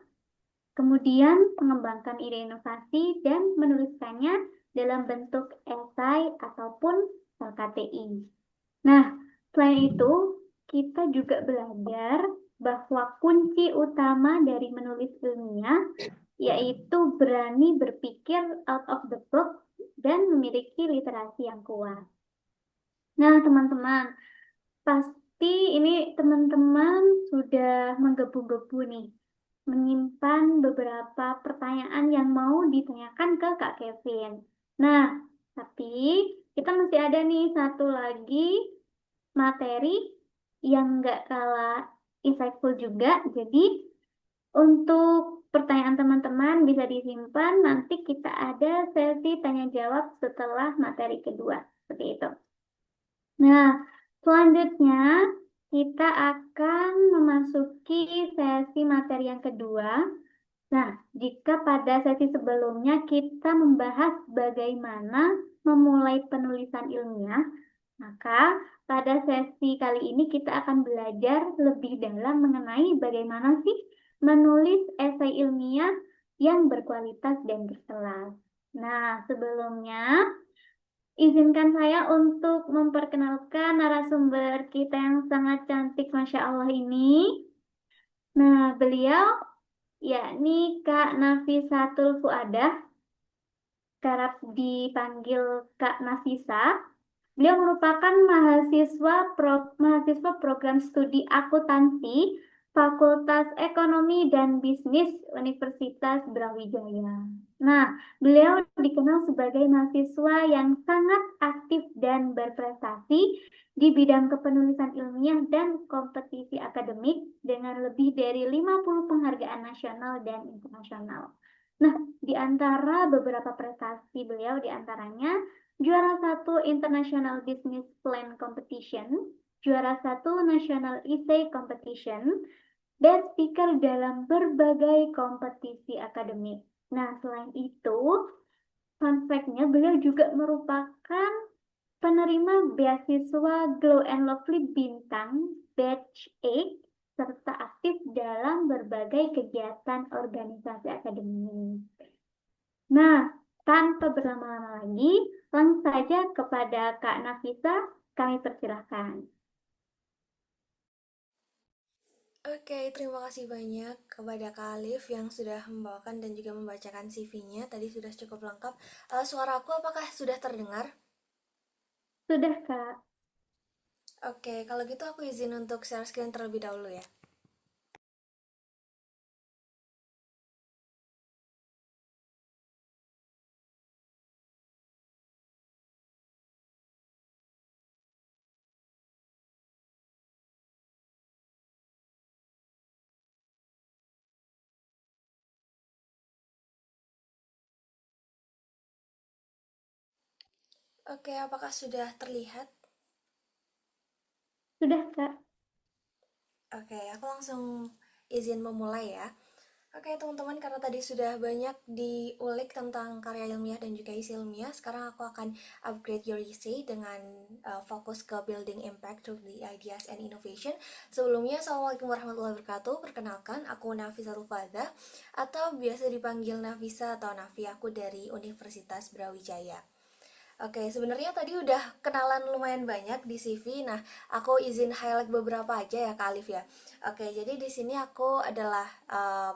kemudian mengembangkan ide inovasi dan menuliskannya dalam bentuk esai ataupun LKTI. Nah, selain itu, kita juga belajar bahwa kunci utama dari menulis ilmiah yaitu berani berpikir out of the box dan memiliki literasi yang kuat. Nah, teman-teman, pasti ini teman-teman sudah menggebu-gebu nih, menyimpan beberapa pertanyaan yang mau ditanyakan ke Kak Kevin. Nah, tapi kita masih ada nih satu lagi materi yang nggak kalah insightful juga. Jadi, untuk pertanyaan teman-teman bisa disimpan, nanti kita ada sesi tanya jawab setelah materi kedua. Seperti itu. Nah, selanjutnya kita akan memasuki sesi materi yang kedua. Nah, jika pada sesi sebelumnya kita membahas bagaimana memulai penulisan ilmiah, maka pada sesi kali ini kita akan belajar lebih dalam mengenai bagaimana sih menulis esai ilmiah yang berkualitas dan berkelas. Nah, sebelumnya izinkan saya untuk memperkenalkan narasumber kita yang sangat cantik, Masya Allah ini. Nah, beliau yakni Kak Nafisatul Fuadah, kerap dipanggil Kak Nafisa. Beliau merupakan mahasiswa program studi akuntansi Fakultas Ekonomi dan Bisnis Universitas Brawijaya. Nah, beliau dikenal sebagai mahasiswa yang sangat aktif dan berprestasi di bidang kepenulisan ilmiah dan kompetisi akademik dengan lebih dari 50 penghargaan nasional dan internasional. Nah, di antara beberapa prestasi beliau di antaranya juara satu International Business Plan Competition, juara satu National Essay Competition, dan speaker dalam berbagai kompetisi akademik. Nah, selain itu, fun fact-nya beliau juga merupakan penerima beasiswa Glow and Lovely Bintang Batch 8 serta aktif dalam berbagai kegiatan organisasi akademik. Nah, tanpa berlama-lama lagi, langsung saja kepada Kak Nafisa, kami persilahkan. Oke, terima kasih banyak kepada Kak Alif yang sudah membawakan dan juga membacakan CV-nya. Tadi sudah cukup lengkap. Suara aku apakah sudah terdengar? Sudah, Kak. Oke, kalau gitu aku izin untuk share screen terlebih dahulu ya. Oke, apakah sudah terlihat? Sudah, Kak. Oke, aku langsung izin memulai ya. Oke teman-teman, karena tadi sudah banyak diulik tentang karya ilmiah dan juga isi ilmiah, sekarang aku akan upgrade your essay dengan fokus ke building impact through the ideas and innovation. Sebelumnya, Assalamualaikum warahmatullahi wabarakatuh. Perkenalkan, aku Nafisa Rufada atau biasa dipanggil Nafisa atau Nafi, aku dari Universitas Brawijaya. Oke, sebenarnya tadi udah kenalan lumayan banyak di CV. Nah, aku izin highlight beberapa aja ya, Kak Alif ya. Oke, jadi di sini aku adalah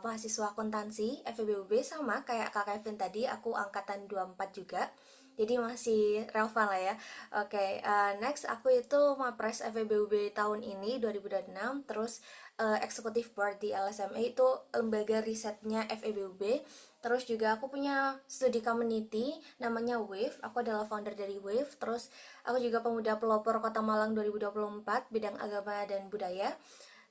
mahasiswa akuntansi FEBUB sama kayak Kak Kevin tadi, aku angkatan 24 juga. Jadi masih relevan lah ya. Oke, next aku itu Mapres FEBUB tahun ini 2026, terus Executive Board di LSMA itu lembaga risetnya FEBUB. Terus juga aku punya studi community namanya Wave. Aku adalah founder dari Wave. Terus aku juga pemuda pelopor Kota Malang 2024 bidang agama dan budaya.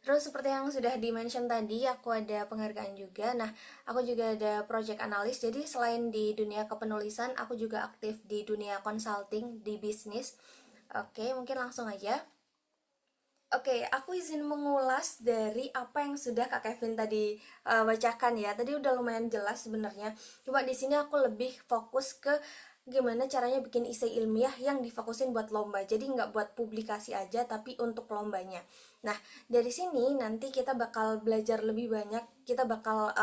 Terus seperti yang sudah di-mention tadi, aku ada penghargaan juga. Nah, aku juga ada project analyst. Jadi selain di dunia kepenulisan, aku juga aktif di dunia consulting, di bisnis. Oke, mungkin langsung aja. Oke, aku izin mengulas dari apa yang sudah Kak Kevin tadi bacakan ya. Tadi udah lumayan jelas sebenarnya. Cuma di sini aku lebih fokus ke gimana caranya bikin esai ilmiah yang difokusin buat lomba. Jadi nggak buat publikasi aja, tapi untuk lombanya. Nah, dari sini nanti kita bakal belajar lebih banyak. Kita bakal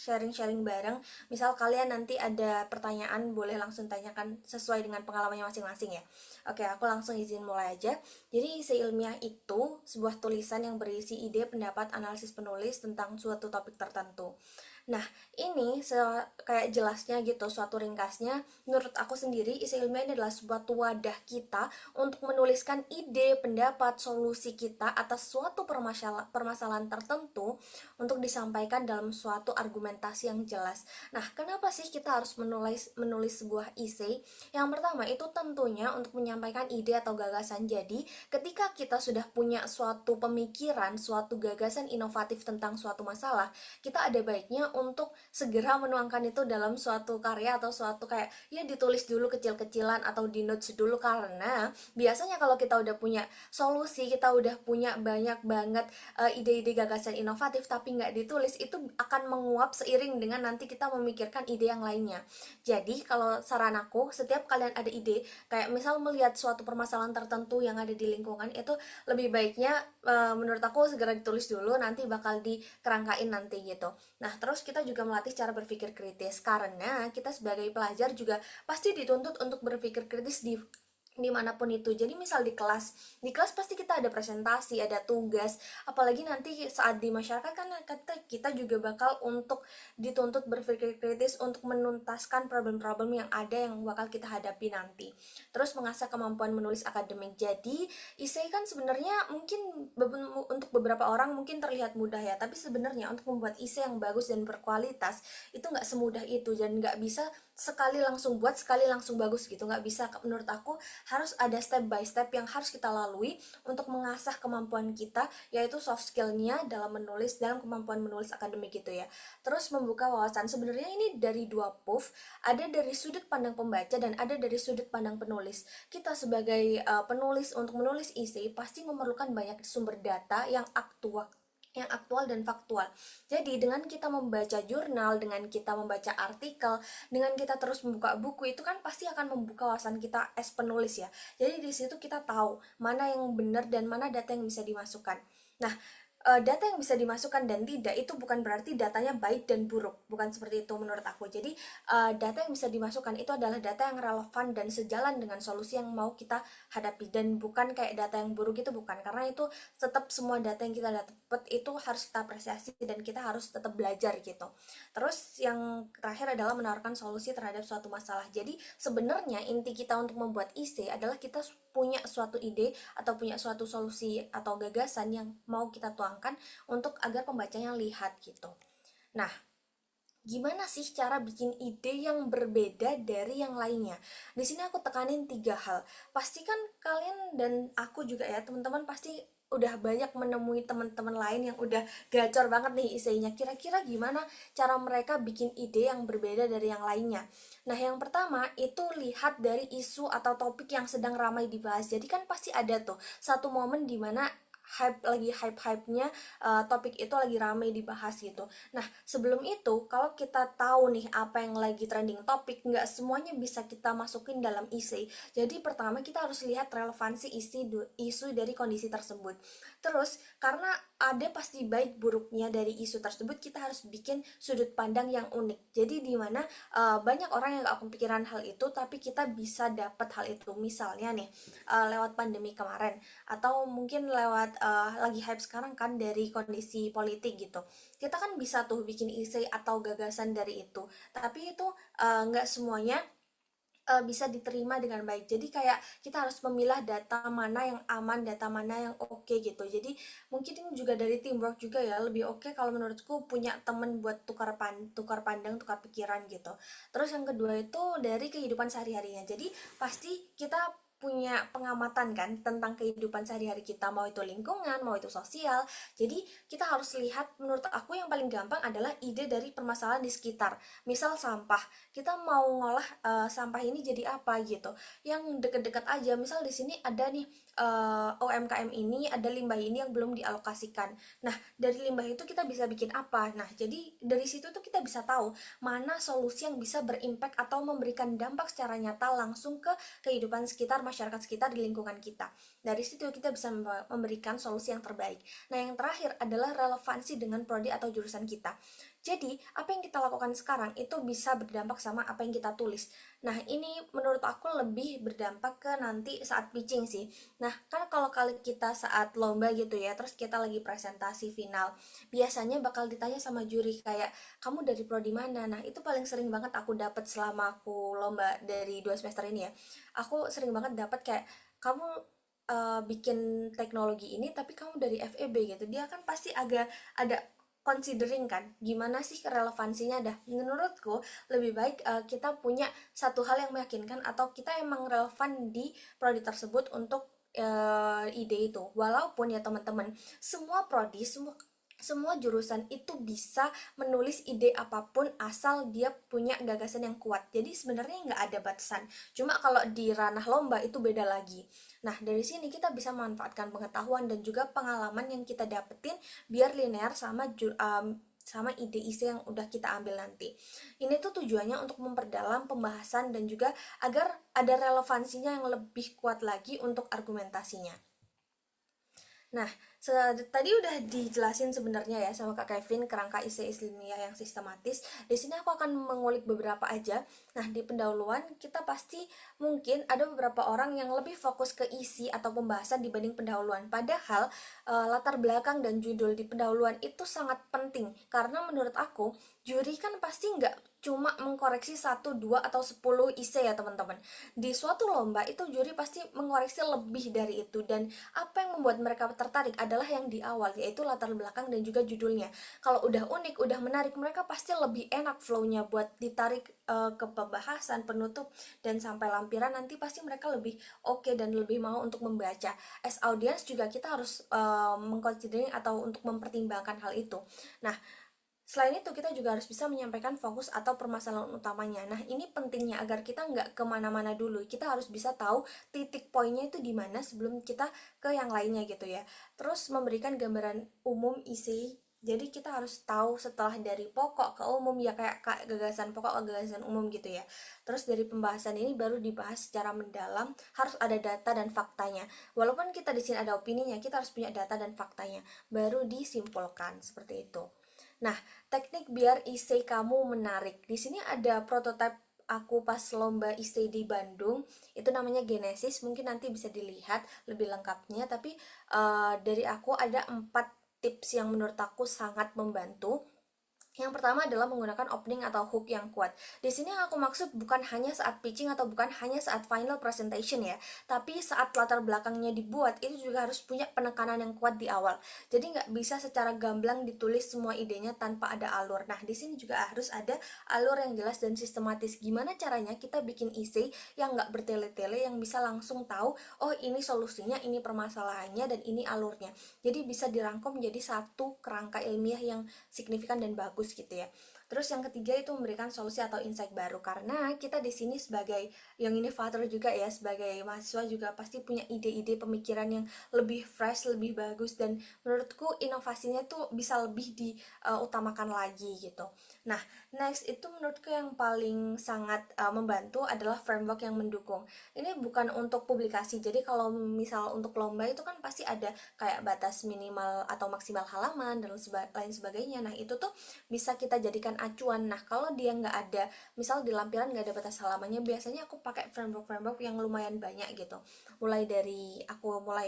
sharing-sharing bareng. Misal kalian nanti ada pertanyaan, boleh langsung tanyakan sesuai dengan pengalamannya masing-masing ya. Oke, aku langsung izin mulai aja. Jadi isi ilmiah itu sebuah tulisan yang berisi ide, pendapat, analisis penulis tentang suatu topik tertentu. Nah, ini kayak jelasnya gitu, suatu ringkasnya, menurut aku sendiri, isi ilmiah ini adalah suatu wadah kita untuk menuliskan ide, pendapat, solusi kita atas suatu permasalahan tertentu untuk disampaikan dalam suatu argumentasi yang jelas. Nah, kenapa sih kita harus menulis sebuah isi? Yang pertama itu tentunya untuk menyampaikan ide atau gagasan. Jadi, ketika kita sudah punya suatu pemikiran, suatu gagasan inovatif tentang suatu masalah, kita ada baiknya untuk segera menuangkan itu dalam suatu karya atau suatu kayak ya ditulis dulu kecil-kecilan atau di notes dulu, karena biasanya kalau kita udah punya solusi, kita udah punya banyak banget ide-ide gagasan inovatif tapi nggak ditulis, itu akan menguap seiring dengan nanti kita memikirkan ide yang lainnya. Jadi kalau saran aku, setiap kalian ada ide, kayak misal melihat suatu permasalahan tertentu yang ada di lingkungan, itu lebih baiknya menurut aku segera ditulis dulu, nanti bakal dikerangkain nanti gitu. Nah, terus kita juga melatih cara berpikir kritis, karena kita sebagai pelajar juga pasti dituntut untuk berpikir kritis dimanapun itu. Jadi misal di kelas pasti kita ada presentasi, ada tugas, apalagi nanti saat di masyarakat kan kita juga bakal untuk dituntut berpikir kritis untuk menuntaskan problem-problem yang ada yang bakal kita hadapi nanti. Terus mengasah kemampuan menulis akademik. Jadi essay kan sebenarnya mungkin untuk beberapa orang mungkin terlihat mudah ya, tapi sebenarnya untuk membuat essay yang bagus dan berkualitas itu nggak semudah itu, dan nggak bisa sekali langsung buat sekali langsung bagus gitu, nggak bisa. Menurut aku harus ada step by step yang harus kita lalui untuk mengasah kemampuan kita, yaitu soft skillnya dalam kemampuan menulis akademik gitu ya. Terus membuka wawasan, sebenarnya ini dari dua puff, ada dari sudut pandang pembaca dan ada dari sudut pandang penulis. Kita sebagai penulis, untuk menulis isi pasti memerlukan banyak sumber data yang aktual dan faktual. Jadi dengan kita membaca jurnal, dengan kita membaca artikel, dengan kita terus membuka buku, itu kan pasti akan membuka wawasan kita as penulis ya. Jadi di situ kita tahu mana yang benar dan mana data yang bisa dimasukkan. Nah, data yang bisa dimasukkan dan tidak itu bukan berarti datanya baik dan buruk, bukan seperti itu menurut aku. Jadi data yang bisa dimasukkan itu adalah data yang relevan dan sejalan dengan solusi yang mau kita hadapi, dan bukan kayak data yang buruk, itu bukan, karena itu tetap semua data yang kita dapat itu harus kita apresiasi dan kita harus tetap belajar gitu. Terus yang terakhir adalah menawarkan solusi terhadap suatu masalah. Jadi sebenarnya inti kita untuk membuat isi adalah kita punya suatu ide atau punya suatu solusi atau gagasan yang mau kita tuangkan untuk agar pembacanya lihat gitu. Nah, gimana sih cara bikin ide yang berbeda dari yang lainnya? Di sini aku tekanin 3 hal. Pastikan kalian dan aku juga ya, teman-teman pasti udah banyak menemui teman-teman lain yang udah gacor banget nih isinya. Kira-kira gimana cara mereka bikin ide yang berbeda dari yang lainnya? Nah, yang pertama itu lihat dari isu atau topik yang sedang ramai dibahas. Jadi kan pasti ada tuh satu momen dimana hype-hypenya topik itu lagi ramai dibahas gitu. Nah, sebelum itu kalau kita tahu nih apa yang lagi trending topik, nggak semuanya bisa kita masukin dalam isi. Jadi pertama kita harus lihat relevansi isu dari kondisi tersebut. Terus karena ada pasti baik buruknya dari isu tersebut, kita harus bikin sudut pandang yang unik. Jadi dimana banyak orang yang gak kepikiran hal itu, tapi kita bisa dapat hal itu. Misalnya nih lewat pandemi kemarin, atau mungkin lewat lagi hype sekarang kan dari kondisi politik gitu. Kita kan bisa tuh bikin isi atau gagasan dari itu, tapi itu nggak semuanya bisa diterima dengan baik. Jadi kayak kita harus memilah data mana yang aman, data mana yang oke gitu. Jadi mungkin ini juga dari teamwork juga ya. Lebih oke kalau menurutku punya temen buat tukar pandang, tukar pikiran gitu. Terus yang kedua itu dari kehidupan sehari-harinya. Jadi pasti kita punya pengamatan kan tentang kehidupan sehari-hari kita, mau itu lingkungan, mau itu sosial. Jadi kita harus lihat, menurut aku yang paling gampang adalah ide dari permasalahan di sekitar. Misal sampah, kita mau ngolah sampah ini jadi apa gitu, yang deket-deket aja. Misal di sini ada nih UMKM ini, ada limbah ini yang belum dialokasikan. Nah, dari limbah itu kita bisa bikin apa? Nah, jadi dari situ tuh kita bisa tahu mana solusi yang bisa berimpact atau memberikan dampak secara nyata langsung ke kehidupan sekitar, masyarakat sekitar, di lingkungan kita. Dari situ kita bisa memberikan solusi yang terbaik. Nah, yang terakhir adalah relevansi dengan prodi atau jurusan kita. Jadi, apa yang kita lakukan sekarang itu bisa berdampak sama apa yang kita tulis. Nah, ini menurut aku lebih berdampak ke nanti saat pitching sih. Nah, kan kalau kali kita saat lomba gitu ya, terus kita lagi presentasi final, biasanya bakal ditanya sama juri kayak, kamu dari prodi mana? Nah, itu paling sering banget aku dapat selama aku lomba dari 2 semester ini ya. Aku sering banget dapat kayak, kamu bikin teknologi ini tapi kamu dari FEB gitu. Dia kan pasti agak ada considering kan gimana sih relevansinya. Dah menurutku lebih baik kita punya satu hal yang meyakinkan atau kita emang relevan di prodi tersebut untuk ide itu. Walaupun ya teman-teman, semua prodi, semua jurusan itu bisa menulis ide apapun asal dia punya gagasan yang kuat. Jadi sebenarnya nggak ada batasan. Cuma kalau di ranah lomba itu beda lagi. Nah, dari sini kita bisa memanfaatkan pengetahuan dan juga pengalaman yang kita dapetin biar linear sama ide isi yang udah kita ambil nanti. Ini tuh tujuannya untuk memperdalam pembahasan dan juga agar ada relevansinya yang lebih kuat lagi untuk argumentasinya. Nah, tadi udah dijelasin sebenarnya ya sama Kak Kevin kerangka isi ilmiah yang sistematis. Di sini aku akan mengulik beberapa aja. Nah, di pendahuluan kita pasti mungkin ada beberapa orang yang lebih fokus ke isi atau pembahasan dibanding pendahuluan. Padahal latar belakang dan judul di pendahuluan itu sangat penting karena menurut aku juri kan pasti nggak cuma mengkoreksi 1, 2, atau 10 isi ya teman-teman. Di suatu lomba itu juri pasti mengoreksi lebih dari itu, dan apa yang membuat mereka tertarik adalah yang di awal, yaitu latar belakang dan juga judulnya. Kalau udah unik, udah menarik, mereka pasti lebih enak flow-nya buat ditarik ke pembahasan, penutup, dan sampai lampiran nanti pasti mereka lebih oke dan lebih mau untuk membaca. As audience juga kita harus mengconsidering atau untuk mempertimbangkan hal itu. Nah, selain itu kita juga harus bisa menyampaikan fokus atau permasalahan utamanya. Nah, ini pentingnya agar kita nggak kemana-mana dulu. Kita harus bisa tahu titik poinnya itu di mana sebelum kita ke yang lainnya gitu ya. Terus memberikan gambaran umum isi. Jadi kita harus tahu setelah dari pokok ke umum ya, kayak gagasan pokok ke gagasan umum gitu ya. Terus dari pembahasan ini baru dibahas secara mendalam, harus ada data dan faktanya. Walaupun kita di sini ada opininya, kita harus punya data dan faktanya. Baru disimpulkan seperti itu. Nah, teknik biar essay kamu menarik. Di sini ada prototipe aku pas lomba essay di Bandung. Itu namanya Genesis. Mungkin nanti bisa dilihat lebih lengkapnya. Tapi dari aku ada 4 tips yang menurut aku sangat membantu. Yang pertama adalah menggunakan opening atau hook yang kuat. Di sini yang aku maksud bukan hanya saat pitching atau bukan hanya saat final presentation ya, tapi saat latar belakangnya dibuat itu juga harus punya penekanan yang kuat di awal. Jadi nggak bisa secara gamblang ditulis semua idenya tanpa ada alur. Nah, di sini juga harus ada alur yang jelas dan sistematis. Gimana caranya kita bikin essay yang nggak bertele-tele, yang bisa langsung tahu, oh ini solusinya, ini permasalahannya, dan ini alurnya. Jadi bisa dirangkum menjadi satu kerangka ilmiah yang signifikan dan bagus gitu ya. Terus yang ketiga itu memberikan solusi atau insight baru, karena kita di sini sebagai yang inovator juga ya, sebagai mahasiswa juga pasti punya ide-ide pemikiran yang lebih fresh, lebih bagus, dan menurutku inovasinya tuh bisa lebih diutamakan lagi gitu. Nah, next itu menurutku yang paling sangat membantu adalah framework yang mendukung. Ini bukan untuk publikasi. Jadi kalau misal untuk lomba itu kan pasti ada kayak batas minimal atau maksimal halaman dan lain sebagainya. Nah, itu tuh bisa kita jadikan acuan. Nah, kalau dia nggak ada, misal di lampiran nggak ada batas halamannya, biasanya aku pakai framework yang lumayan banyak gitu. Mulai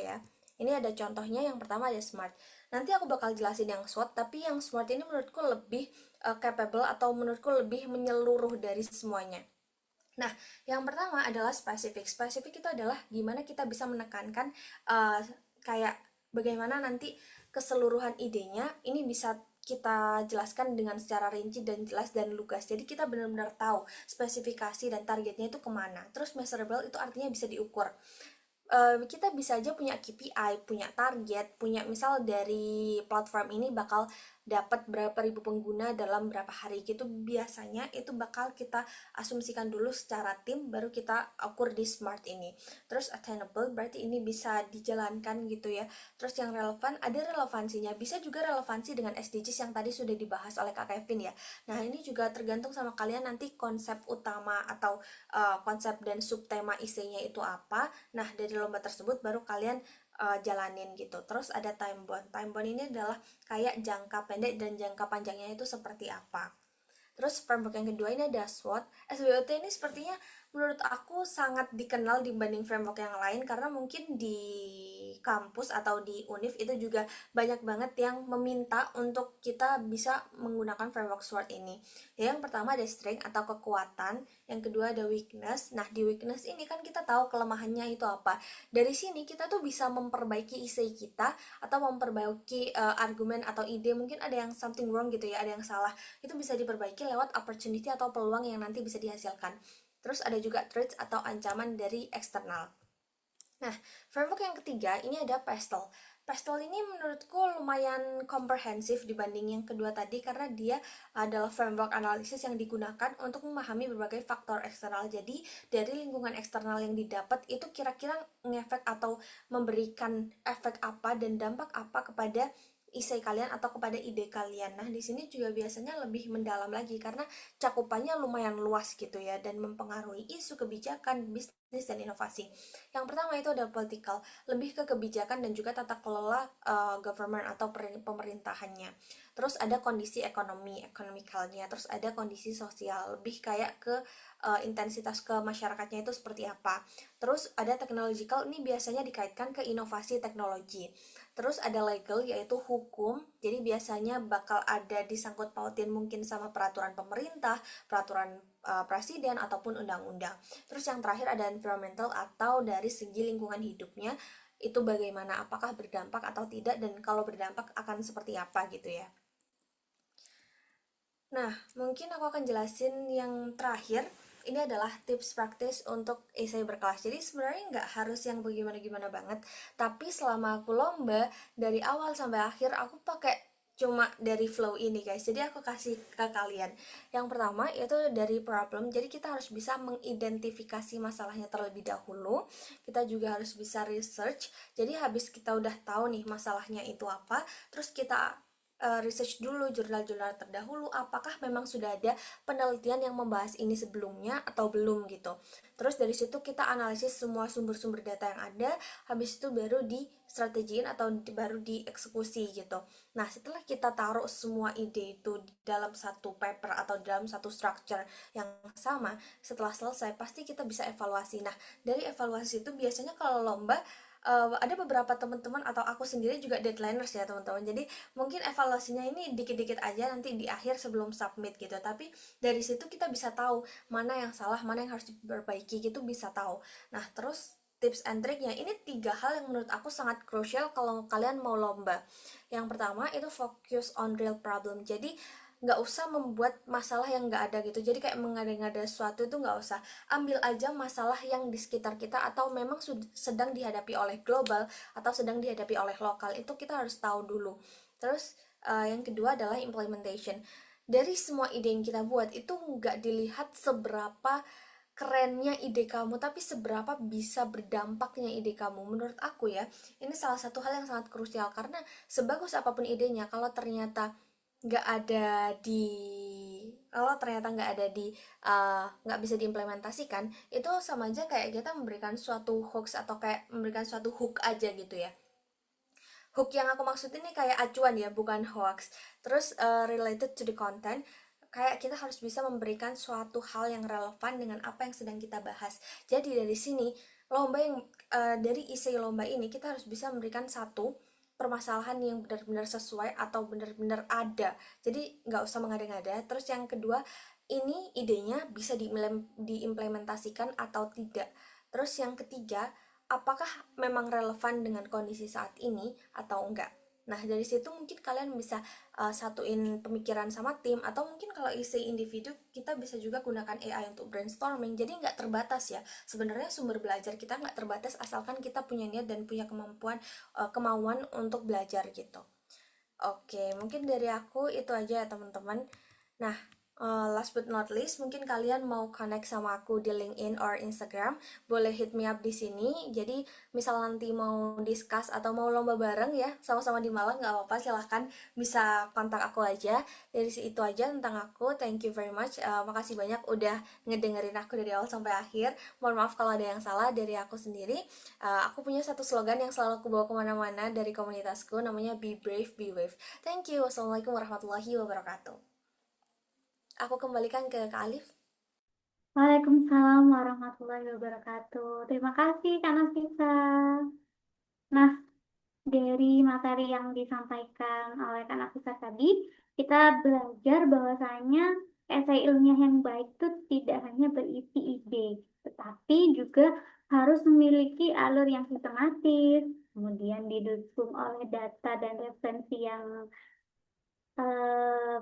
ya. Ini ada contohnya, yang pertama ada SMART. Nanti aku bakal jelasin yang SWOT, tapi yang SMART ini menurutku lebih capable atau menurutku lebih menyeluruh dari semuanya. Nah, yang pertama adalah spesifik. Spesifik itu adalah gimana kita bisa menekankan kayak bagaimana nanti keseluruhan idenya ini bisa kita jelaskan dengan secara rinci dan jelas dan lugas. Jadi kita benar-benar tahu spesifikasi dan targetnya itu kemana. Terus measurable itu artinya bisa diukur. Kita bisa aja punya KPI, punya target, punya misal dari platform ini bakal dapat berapa ribu pengguna dalam berapa hari gitu. Biasanya itu bakal kita asumsikan dulu secara tim, baru kita ukur di SMART ini. Terus attainable berarti ini bisa dijalankan gitu ya. Terus yang relevan, ada relevansinya, bisa juga relevansi dengan SDGs yang tadi sudah dibahas oleh Kak Kevin ya. Nah, ini juga tergantung sama kalian nanti konsep utama atau konsep dan subtema isinya itu apa. Nah, dari lomba tersebut baru kalian jalanin gitu. Terus ada time bound. Time bound ini adalah kayak jangka pendek dan jangka panjangnya itu seperti apa. Terus framework yang kedua ini ada SWOT. SWOT ini sepertinya menurut aku sangat dikenal dibanding framework yang lain karena mungkin di kampus atau di univ itu juga banyak banget yang meminta untuk kita bisa menggunakan framework SWOT ini. Yang pertama ada strength atau kekuatan, yang kedua ada weakness. Nah, di weakness ini kan kita tahu kelemahannya itu apa. Dari sini kita tuh bisa memperbaiki essay kita atau memperbaiki argumen atau ide, mungkin ada yang something wrong gitu ya, ada yang salah, itu bisa diperbaiki lewat opportunity atau peluang yang nanti bisa dihasilkan. Terus ada juga threats atau ancaman dari eksternal. Nah, framework yang ketiga ini ada PESTEL. PESTEL ini menurutku lumayan komprehensif dibanding yang kedua tadi karena dia adalah framework analisis yang digunakan untuk memahami berbagai faktor eksternal. Jadi, dari lingkungan eksternal yang didapat itu kira-kira ngefek atau memberikan efek apa dan dampak apa kepada isai kalian atau kepada ide kalian. Nah, di sini juga biasanya lebih mendalam lagi karena cakupannya lumayan luas gitu ya dan mempengaruhi isu kebijakan, bisnis dan inovasi. Yang pertama itu ada political, lebih ke kebijakan dan juga tata kelola government atau pemerintahannya. Terus ada kondisi ekonomi, ekonomikalnya, terus ada kondisi sosial, lebih kayak ke intensitas ke masyarakatnya itu seperti apa. Terus ada technological, ini biasanya dikaitkan ke inovasi teknologi. Terus ada legal, yaitu hukum, jadi biasanya bakal ada disangkut pautin mungkin sama peraturan pemerintah, peraturan presiden ataupun undang-undang. Terus yang terakhir ada environmental atau dari segi lingkungan hidupnya itu bagaimana, apakah berdampak atau tidak, dan kalau berdampak akan seperti apa gitu ya. Nah, mungkin aku akan jelasin yang terakhir. Ini adalah tips praktis untuk essay berkelas. Jadi sebenarnya nggak harus yang bagaimana-gimana banget. Tapi selama aku lomba, dari awal sampai akhir aku pakai cuma dari flow ini guys. Jadi aku kasih ke kalian. Yang pertama itu dari problem. Jadi kita harus bisa mengidentifikasi masalahnya terlebih dahulu. Kita juga harus bisa research. Jadi habis kita udah tahu nih masalahnya itu apa, terus kita research dulu jurnal-jurnal terdahulu apakah memang sudah ada penelitian yang membahas ini sebelumnya atau belum gitu. Terus dari situ kita analisis semua sumber-sumber data yang ada, habis itu baru di strategiin atau baru dieksekusi gitu. Nah, setelah kita taruh semua ide itu dalam satu paper atau dalam satu structure yang sama, setelah selesai pasti kita bisa evaluasi. Nah, dari evaluasi itu biasanya kalau lomba ada beberapa teman-teman atau aku sendiri juga deadliners ya teman-teman, jadi mungkin evaluasinya ini dikit-dikit aja nanti di akhir sebelum submit gitu, tapi dari situ kita bisa tahu mana yang salah, mana yang harus diperbaiki gitu, bisa tahu. Nah, terus tips and triknya ini 3 hal yang menurut aku sangat krusial kalau kalian mau lomba. Yang pertama itu fokus on real problem, jadi nggak usah membuat masalah yang nggak ada gitu, jadi kayak mengada-ngada sesuatu itu nggak usah. Ambil aja masalah yang di sekitar kita atau memang sedang dihadapi oleh global atau sedang dihadapi oleh lokal, itu kita harus tahu dulu. Terus yang kedua adalah implementation. Dari semua ide yang kita buat itu nggak dilihat seberapa kerennya ide kamu, tapi seberapa bisa berdampaknya ide kamu. Menurut aku ya, ini salah satu hal yang sangat krusial karena sebagus apapun idenya, kalau ternyata nggak ada di nggak ada di nggak bisa diimplementasikan, itu sama aja kayak kita memberikan suatu hoax atau kayak memberikan suatu hook aja gitu ya. Hook yang aku maksud ini kayak acuan ya, bukan hoax. Terus related to the content, kayak kita harus bisa memberikan suatu hal yang relevan dengan apa yang sedang kita bahas. Jadi dari sini lomba yang dari isi lomba ini kita harus bisa memberikan satu permasalahan yang benar-benar sesuai atau benar-benar ada. Jadi nggak usah mengada-ngada. Terus yang kedua, ini idenya bisa diimplementasikan atau tidak. Terus yang ketiga, apakah memang relevan dengan kondisi saat ini atau enggak. Nah, dari situ mungkin kalian bisa satuin pemikiran sama tim, atau mungkin kalau isi individu kita bisa juga gunakan AI untuk brainstorming. Jadi nggak terbatas ya. Sebenarnya sumber belajar kita nggak terbatas asalkan kita punya niat dan punya kemauan untuk belajar gitu. Oke, mungkin dari aku itu aja ya teman-teman. Nah, Last but not least, mungkin kalian mau connect sama aku di LinkedIn or Instagram, boleh hit me up di sini. Jadi, misal nanti mau discuss atau mau lomba bareng ya, sama-sama di Malang, nggak apa-apa, silahkan bisa kontak aku aja. Dari situ aja tentang aku. Thank you very much. Makasih banyak udah ngedengerin aku dari awal sampai akhir. Mohon maaf kalau ada yang salah dari aku sendiri. Aku punya satu slogan yang selalu aku bawa kemana-mana dari komunitasku, namanya Be Brave, Be Wave. Thank you. Wassalamualaikum warahmatullahi wabarakatuh. Aku kembalikan ke Kak Alif. Waalaikumsalam warahmatullahi wabarakatuh. Terima kasih Kak Nafisa. Nah, dari materi yang disampaikan oleh Kak Nafisa tadi, kita belajar bahwasanya esai ilmiah yang baik itu tidak hanya berisi ide, tetapi juga harus memiliki alur yang sistematis, kemudian didukung oleh data dan referensi yang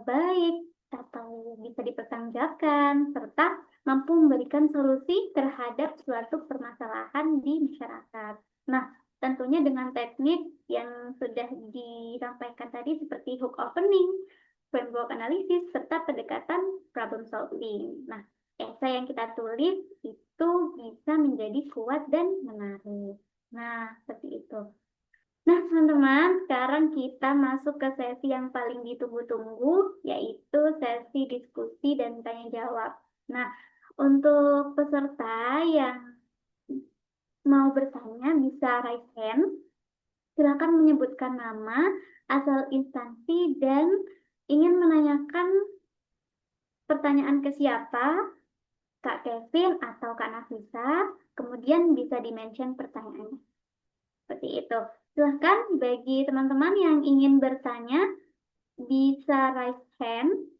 baik atau bisa dipertanggungjawabkan, serta mampu memberikan solusi terhadap suatu permasalahan di masyarakat. Nah, tentunya dengan teknik yang sudah disampaikan tadi seperti hook opening, framework analisis, serta pendekatan problem solving. Nah, esai yang kita tulis itu bisa menjadi kuat dan menarik. Nah, seperti itu. Nah, teman-teman, sekarang kita masuk ke sesi yang paling ditunggu-tunggu, yaitu sesi diskusi dan tanya jawab. Nah, untuk peserta yang mau bertanya bisa raise hand, silakan menyebutkan nama, asal instansi, dan ingin menanyakan pertanyaan ke siapa, Kak Kevin atau Kak Nafisa, kemudian bisa di-mention pertanyaannya. Seperti itu. Silahkan bagi teman-teman yang ingin bertanya, bisa raise hand.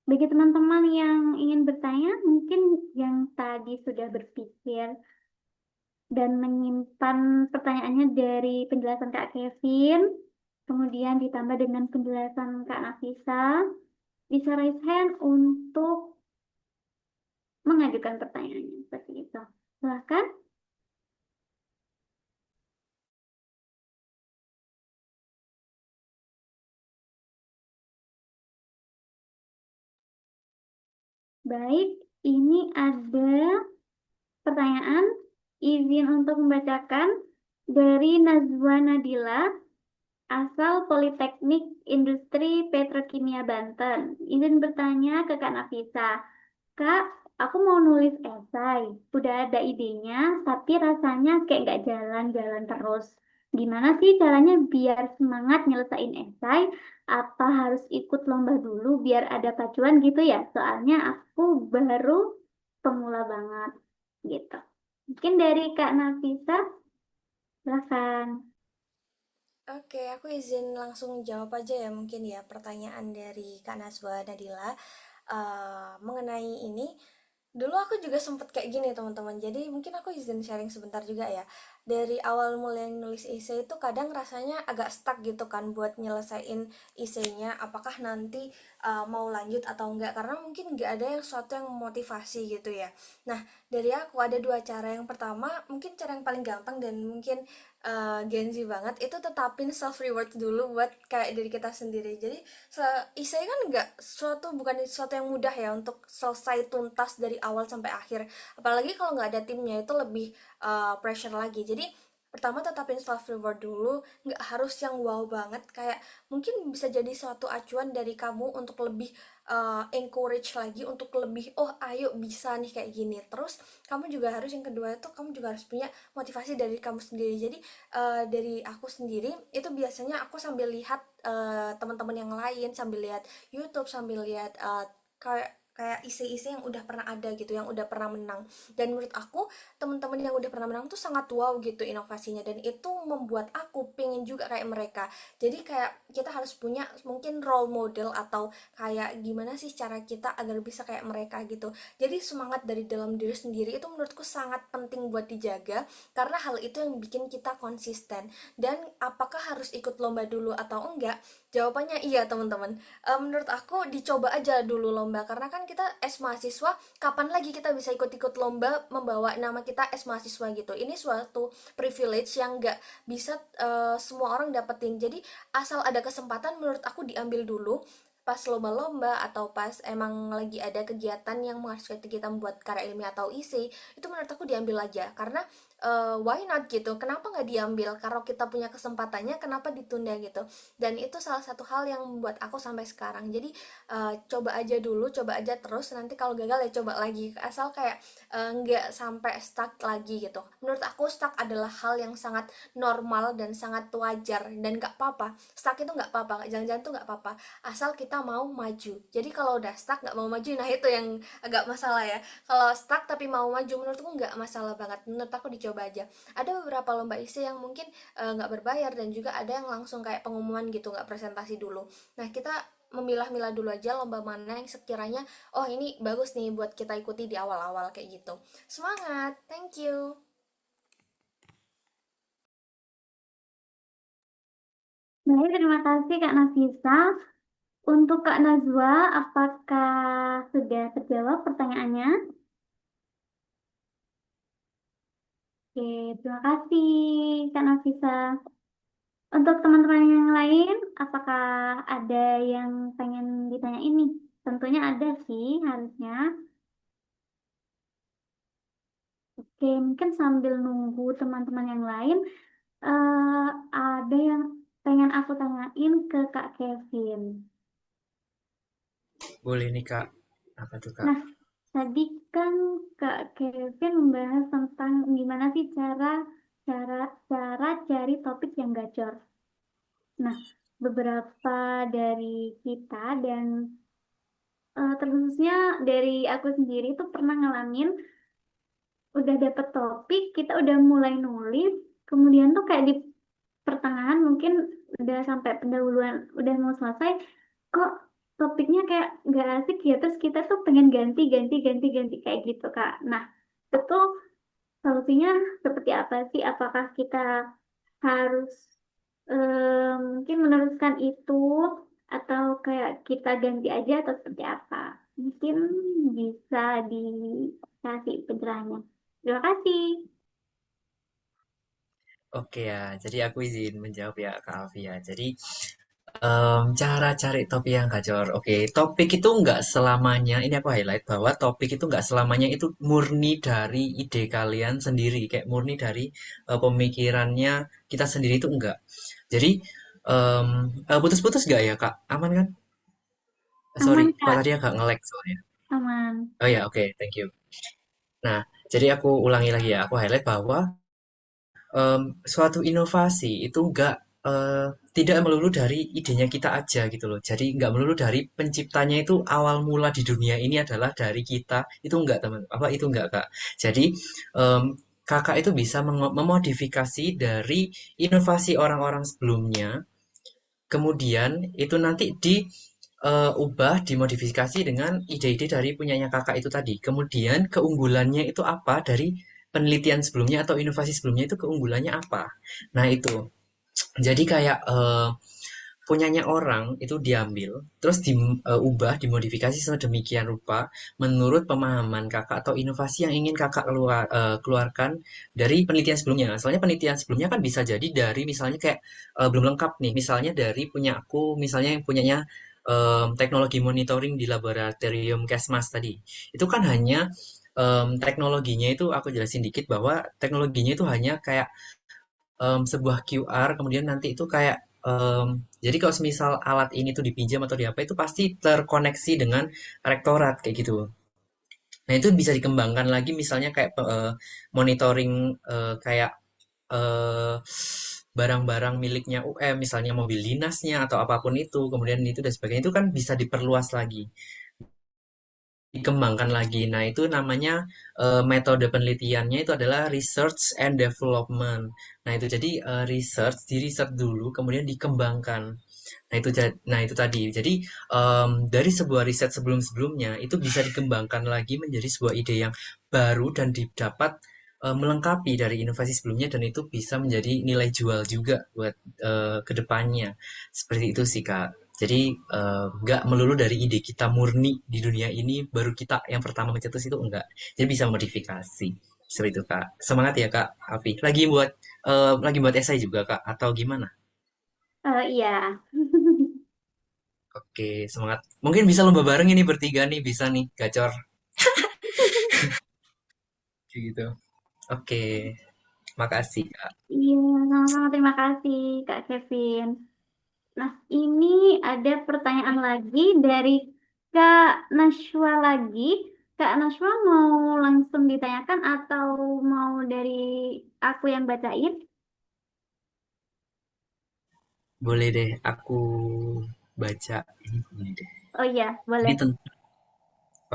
Bagi teman-teman yang ingin bertanya, mungkin yang tadi sudah berpikir dan menyimpan pertanyaannya dari penjelasan Kak Kevin, kemudian ditambah dengan penjelasan Kak Nafisa, bisa raise hand untuk mengajukan pertanyaannya. Seperti itu. Silahkan. Baik, ini ada pertanyaan, izin untuk membacakan dari Nazwa Nadila, asal Politeknik Industri Petrokimia Banten. Izin bertanya ke Kak Nafisa. Kak, aku mau nulis esai. Udah ada idenya, tapi rasanya kayak nggak jalan-jalan terus. Gimana sih caranya biar semangat nyelesain esai? Apa harus ikut lomba dulu biar ada pacuan gitu ya? Soalnya aku baru pemula banget gitu. Mungkin dari Kak Nafisa, silakan. Oke, aku izin langsung jawab aja ya mungkin ya pertanyaan dari Kak Naswa Nadila. Mengenai ini. Dulu aku juga sempet kayak gini teman-teman. Jadi mungkin aku izin sharing sebentar juga ya. Dari awal mulai nulis essay itu kadang rasanya agak stuck gitu kan buat nyelesain essay-nya. Apakah nanti mau lanjut atau enggak? Karena mungkin enggak ada yang suatu yang memotivasi gitu ya. Nah, dari aku ada dua cara. Yang pertama, mungkin cara yang paling gampang dan mungkin Gen Z banget itu tetapin self reward dulu buat kayak diri kita sendiri. Jadi essay kan nggak suatu bukan sesuatu yang mudah ya untuk selesai tuntas dari awal sampai akhir. Apalagi kalau nggak ada timnya itu lebih pressure lagi. Jadi pertama tetapin self reward dulu, nggak harus yang wow banget, kayak mungkin bisa jadi suatu acuan dari kamu untuk lebih encourage lagi, untuk lebih oh ayo bisa nih kayak gini. Terus kamu juga harus yang kedua itu kamu juga harus punya motivasi dari kamu sendiri. Jadi dari aku sendiri itu biasanya aku sambil lihat teman-teman yang lain, sambil lihat YouTube, sambil lihat kayak kayak isi-isi yang udah pernah ada gitu, yang udah pernah menang. Dan menurut aku teman-teman yang udah pernah menang tuh sangat wow gitu inovasinya, dan itu membuat aku pengen juga kayak mereka. Jadi kayak kita harus punya mungkin role model atau kayak gimana sih cara kita agar bisa kayak mereka gitu. Jadi semangat dari dalam diri sendiri itu menurutku sangat penting buat dijaga, karena hal itu yang bikin kita konsisten. Dan apakah harus ikut lomba dulu atau enggak? Jawabannya iya teman-teman. Menurut aku dicoba aja dulu lomba, karena kan kita mahasiswa, kapan lagi kita bisa ikut-ikut lomba membawa nama kita mahasiswa gitu. Ini suatu privilege yang nggak bisa semua orang dapetin. Jadi asal ada kesempatan, menurut aku diambil dulu pas lomba-lomba atau pas emang lagi ada kegiatan yang mengharuskan kita membuat karya ilmiah atau isi, itu menurut aku diambil aja. Karena why not gitu, kenapa nggak diambil? Kalau kita punya kesempatannya, kenapa ditunda gitu? Dan itu salah satu hal yang membuat aku sampai sekarang. Jadi coba aja dulu, coba aja terus, nanti kalau gagal ya coba lagi, asal kayak nggak sampai stuck lagi gitu. Menurut aku stuck adalah hal yang sangat normal dan sangat wajar, dan nggak apa-apa. Stuck itu nggak apa-apa, jangan-jangan tuh nggak apa-apa, asal kita mau maju. Jadi kalau udah stuck nggak mau maju, nah itu yang agak masalah ya. Kalau stuck tapi mau maju, menurutku nggak masalah banget. Menurut aku dicoba aja. Ada beberapa lomba isi yang mungkin nggak berbayar, dan juga ada yang langsung kayak pengumuman gitu, nggak presentasi dulu. Nah, kita memilah-milah dulu aja lomba mana yang sekiranya oh ini bagus nih buat kita ikuti di awal-awal kayak gitu. Semangat, thank you. Baik, terima kasih Kak Nafisa. Untuk Kak Najwa, apakah sudah terjawab pertanyaannya? Oke, terima kasih Kak Nafisa. Untuk teman-teman yang lain, apakah ada yang pengen ditanya ini? Tentunya ada sih, harusnya. Oke, mungkin sambil nunggu teman-teman yang lain, ada yang pengen aku tanyain ke Kak Kevin. Boleh nih Kak. Apa tuh Kak? Nah, tadi kan Kak Kevin membahas tentang gimana sih cara cara cari topik yang gacor. Nah, beberapa dari kita dan terkhususnya dari aku sendiri tuh pernah ngalamin udah dapet topik, kita udah mulai nulis, kemudian tuh kayak di pertengahan mungkin udah sampai pendahuluan, udah mau selesai, kok topiknya kayak nggak asik ya, terus kita tuh pengen ganti, ganti, ganti, ganti kayak gitu, Kak. Nah, itu solusinya seperti apa sih? Apakah kita harus mungkin meneruskan itu, atau kayak kita ganti aja, atau seperti apa? Mungkin bisa dikasih pencerahannya. Terima kasih. Oke ya, jadi aku izin menjawab ya Kak Alfi ya. Jadi cara cari topik yang gacor. Oke, topik itu nggak selamanya, ini aku highlight bahwa topik itu nggak selamanya itu murni dari ide kalian sendiri, kayak murni dari pemikirannya kita sendiri itu enggak. Jadi em, putus-putus nggak ya Kak? Aman kan? Sorry, Aman, Pak Kak. tadi agak nge-lag soalnya. Aman. Oh ya, oke, thank you. Nah, jadi aku ulangi lagi ya, aku highlight bahwa suatu inovasi itu nggak eh, tidak melulu dari idenya kita aja gitu loh. Jadi nggak melulu dari penciptanya itu awal mula di dunia ini adalah dari kita. Itu enggak teman. Apa itu enggak Kak? Jadi em, kakak itu bisa memodifikasi dari inovasi orang-orang sebelumnya. Kemudian itu nanti ubah, dimodifikasi dengan ide-ide dari punyanya kakak itu tadi. Kemudian keunggulannya itu apa dari penelitian sebelumnya atau inovasi sebelumnya itu keunggulannya apa? Nah itu. Jadi kayak punyanya orang itu diambil, terus diubah, dimodifikasi sedemikian rupa menurut pemahaman kakak atau inovasi yang ingin kakak keluarkan dari penelitian sebelumnya. Soalnya penelitian sebelumnya kan bisa jadi dari misalnya kayak belum lengkap nih, misalnya dari punya aku, misalnya yang punyanya teknologi monitoring di laboratorium Kesmas tadi. Itu kan hanya teknologinya itu aku jelasin dikit bahwa teknologinya itu hanya kayak sebuah QR, kemudian nanti itu kayak jadi kalau semisal alat ini tuh dipinjam atau di apa itu pasti terkoneksi dengan rektorat kayak gitu. Nah, itu bisa dikembangkan lagi misalnya kayak monitoring kayak eh, barang-barang miliknya UM, misalnya mobil dinasnya atau apapun itu, kemudian itu dan sebagainya itu kan bisa diperluas lagi, dikembangkan lagi. Nah, itu namanya metode penelitiannya itu adalah research and development. Nah, itu jadi research, di research dulu, kemudian dikembangkan. Nah, nah itu tadi. Jadi dari sebuah riset sebelum-sebelumnya itu bisa dikembangkan lagi menjadi sebuah ide yang baru dan didapat melengkapi dari inovasi sebelumnya dan itu bisa menjadi nilai jual juga buat kedepannya. Seperti itu sih, Kak. Jadi nggak melulu dari ide kita murni di dunia ini baru kita yang pertama mencetus itu enggak. Jadi bisa modifikasi. Seperti itu Kak. Semangat ya Kak Afi. Lagi buat esai juga Kak atau gimana? Iya. Oke, semangat. Mungkin bisa lomba bareng ini bertiga nih, bisa nih gacor kayak gitu. Oke, makasih Kak. Iya, sama-sama terima kasih Kak Kevin. Nah, ini ada pertanyaan lagi dari Kak Nashwa lagi. Kak Nashwa mau langsung ditanyakan atau mau dari aku yang bacain? Boleh deh aku baca ini deh. Oh iya, Ini boleh.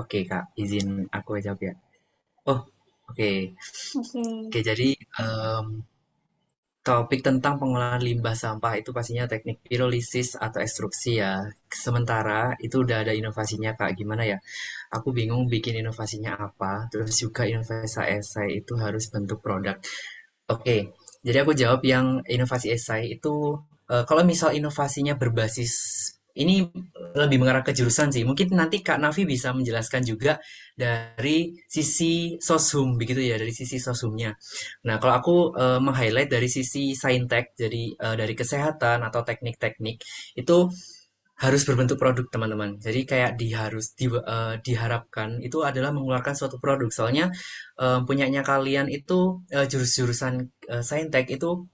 oke Kak, izin aku jawab ya. Oh, oke. Oke. Oke, jadi topik tentang pengolahan limbah sampah itu pastinya teknik pirolisis atau ekstruksi ya. Sementara itu udah ada inovasinya Kak. Gimana ya? Aku bingung bikin inovasinya apa. Terus juga inovasi esai itu harus bentuk produk. Oke, jadi aku jawab yang inovasi esai itu kalau misal inovasinya berbasis ini lebih mengarah ke jurusan sih. Mungkin nanti Kak Nafi bisa menjelaskan juga dari sisi soshum begitu ya, dari sisi soshumnya. Nah, kalau aku meng-highlight dari sisi saintek, jadi dari kesehatan atau teknik-teknik itu harus berbentuk produk teman-teman. Jadi kayak diharapkan itu adalah mengeluarkan suatu produk. Soalnya punyanya kalian itu jurus-jurusan saintek itu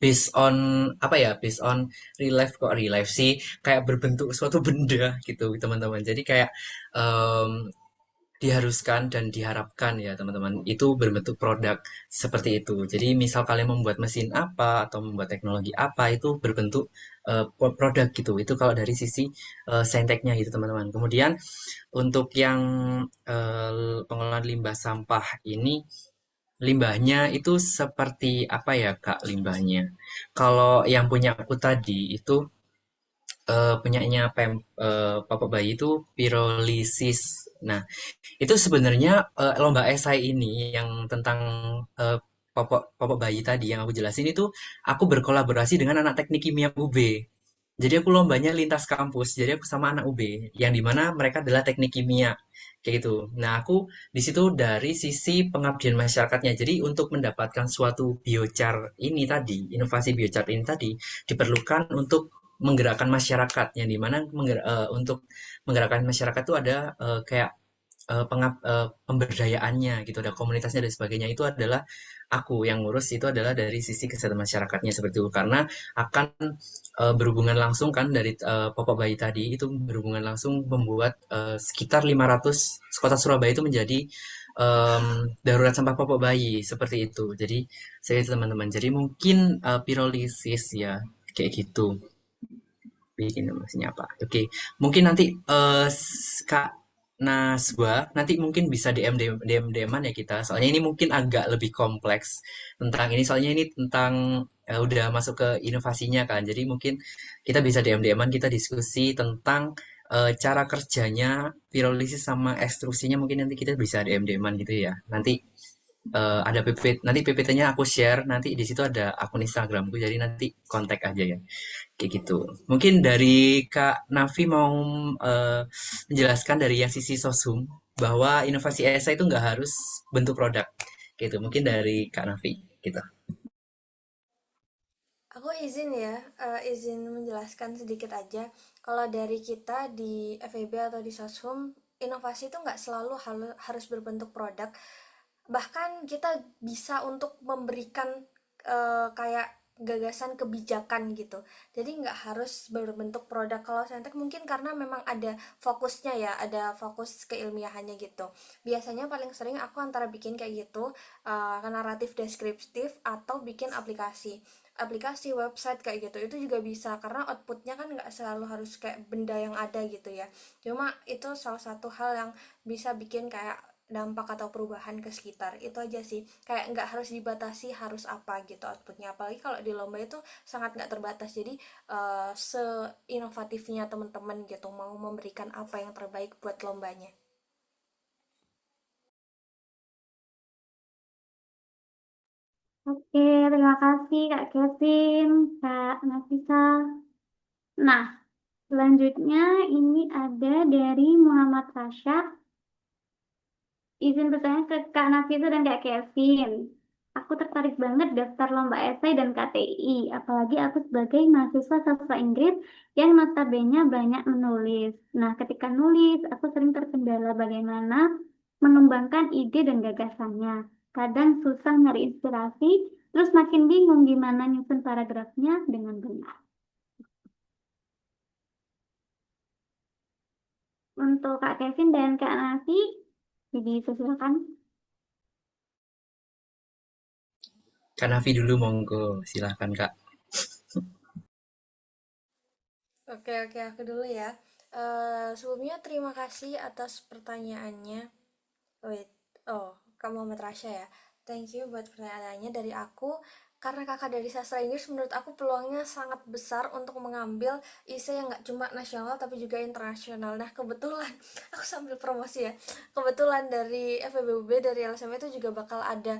based on apa ya? Based on real life sih kayak berbentuk suatu benda gitu teman-teman. Jadi kayak em, diharuskan dan diharapkan ya teman-teman itu berbentuk produk seperti itu. Jadi misal kalian membuat mesin apa atau membuat teknologi apa itu berbentuk produk gitu. Itu kalau dari sisi sainteknya gitu teman-teman. Kemudian untuk yang pengolahan limbah sampah ini limbahnya itu seperti apa ya Kak limbahnya? Kalau yang punya aku tadi itu punyanya Papa Bayi itu pirolisis. Nah, itu sebenarnya lomba esai ini yang tentang eh, popok bayi tadi yang aku jelasin itu aku berkolaborasi dengan anak teknik kimia UB. Jadi aku lombanya lintas kampus. Jadi aku sama anak UB yang dimana mereka adalah teknik kimia kayak gitu. Nah aku di situ dari sisi pengabdian masyarakatnya. Jadi untuk mendapatkan suatu biochar ini tadi, inovasi biochar ini tadi diperlukan untuk menggerakkan masyarakat yang dimana untuk menggerakkan masyarakat itu ada kayak pemberdayaannya gitu, ada komunitasnya dan sebagainya itu adalah aku yang ngurus itu adalah dari sisi kesehatan masyarakatnya seperti itu karena akan berhubungan langsung kan dari popok bayi tadi itu berhubungan langsung membuat sekitar 500 kota Surabaya itu menjadi darurat sampah popok bayi seperti itu. Jadi saya itu teman-teman. Jadi mungkin pirolisis ya kayak gitu bikin maksudnya apa. Oke, mungkin nanti Kak Naswa nanti mungkin bisa DM-an ya kita. Soalnya ini mungkin agak lebih kompleks tentang ini. Soalnya ini tentang udah masuk ke inovasinya kan. Jadi mungkin kita bisa DM-an kita diskusi tentang cara kerjanya pirolisis sama ekstrusinya. Mungkin nanti kita bisa DM-an gitu ya. Nanti ada nanti PPT-nya aku share. Nanti di situ ada akun Instagramku. Jadi nanti kontak aja ya. Kayak gitu. Mungkin dari Kak Nafi mau eh, menjelaskan dari yang sisi sosum bahwa inovasi ESA itu nggak harus bentuk produk. Gitu. Mungkin dari Kak Nafi gitu. Aku izin ya, izin menjelaskan sedikit aja. Kalau dari kita di FEB atau di Soshum, inovasi itu nggak selalu harus berbentuk produk. Bahkan kita bisa untuk memberikan kayak gagasan kebijakan gitu. Jadi nggak harus berbentuk produk. Kalau Saintek mungkin karena memang ada fokusnya ya, ada fokus keilmiahannya gitu. Biasanya paling sering aku antara bikin kayak gitu, naratif deskriptif atau bikin aplikasi website kayak gitu. Itu juga bisa karena outputnya kan nggak selalu harus kayak benda yang ada gitu ya. Cuma itu salah satu hal yang bisa bikin kayak dampak atau perubahan ke sekitar. Itu aja sih, kayak nggak harus dibatasi harus apa gitu outputnya, apalagi kalau di lomba itu sangat nggak terbatas. Jadi seinovatifnya teman-teman gitu mau memberikan apa yang terbaik buat lombanya. Oke, terima kasih Kak Kevin, Kak Nafisa. Nah, Selanjutnya ini ada dari Muhammad Rasya. Izin bertanya ke Kak Nafisa dan Kak Kevin. Aku tertarik banget daftar lomba esai dan KTI, apalagi aku sebagai mahasiswa sastra Inggris yang notabene banyak menulis. Nah, ketika nulis, aku sering terkendala bagaimana mengembangkan ide dan gagasannya. Kadang susah nyari inspirasi, terus makin bingung gimana nyusun paragrafnya dengan benar. Untuk Kak Kevin dan Kak Nafi, jadi silakan. Kak Nafi dulu monggo, silahkan Kak. Oke, aku dulu ya. Sebelumnya terima kasih atas pertanyaannya. Wait, oh, Kak Muhammad Rasya ya. Thank you buat pertanyaannya dari aku. Karena kakak dari sastra Inggris, menurut aku peluangnya sangat besar untuk mengambil essay yang nggak cuma nasional tapi juga internasional. Nah, kebetulan aku sambil promosi ya. Kebetulan dari FEBUB dari LSM itu juga bakal ada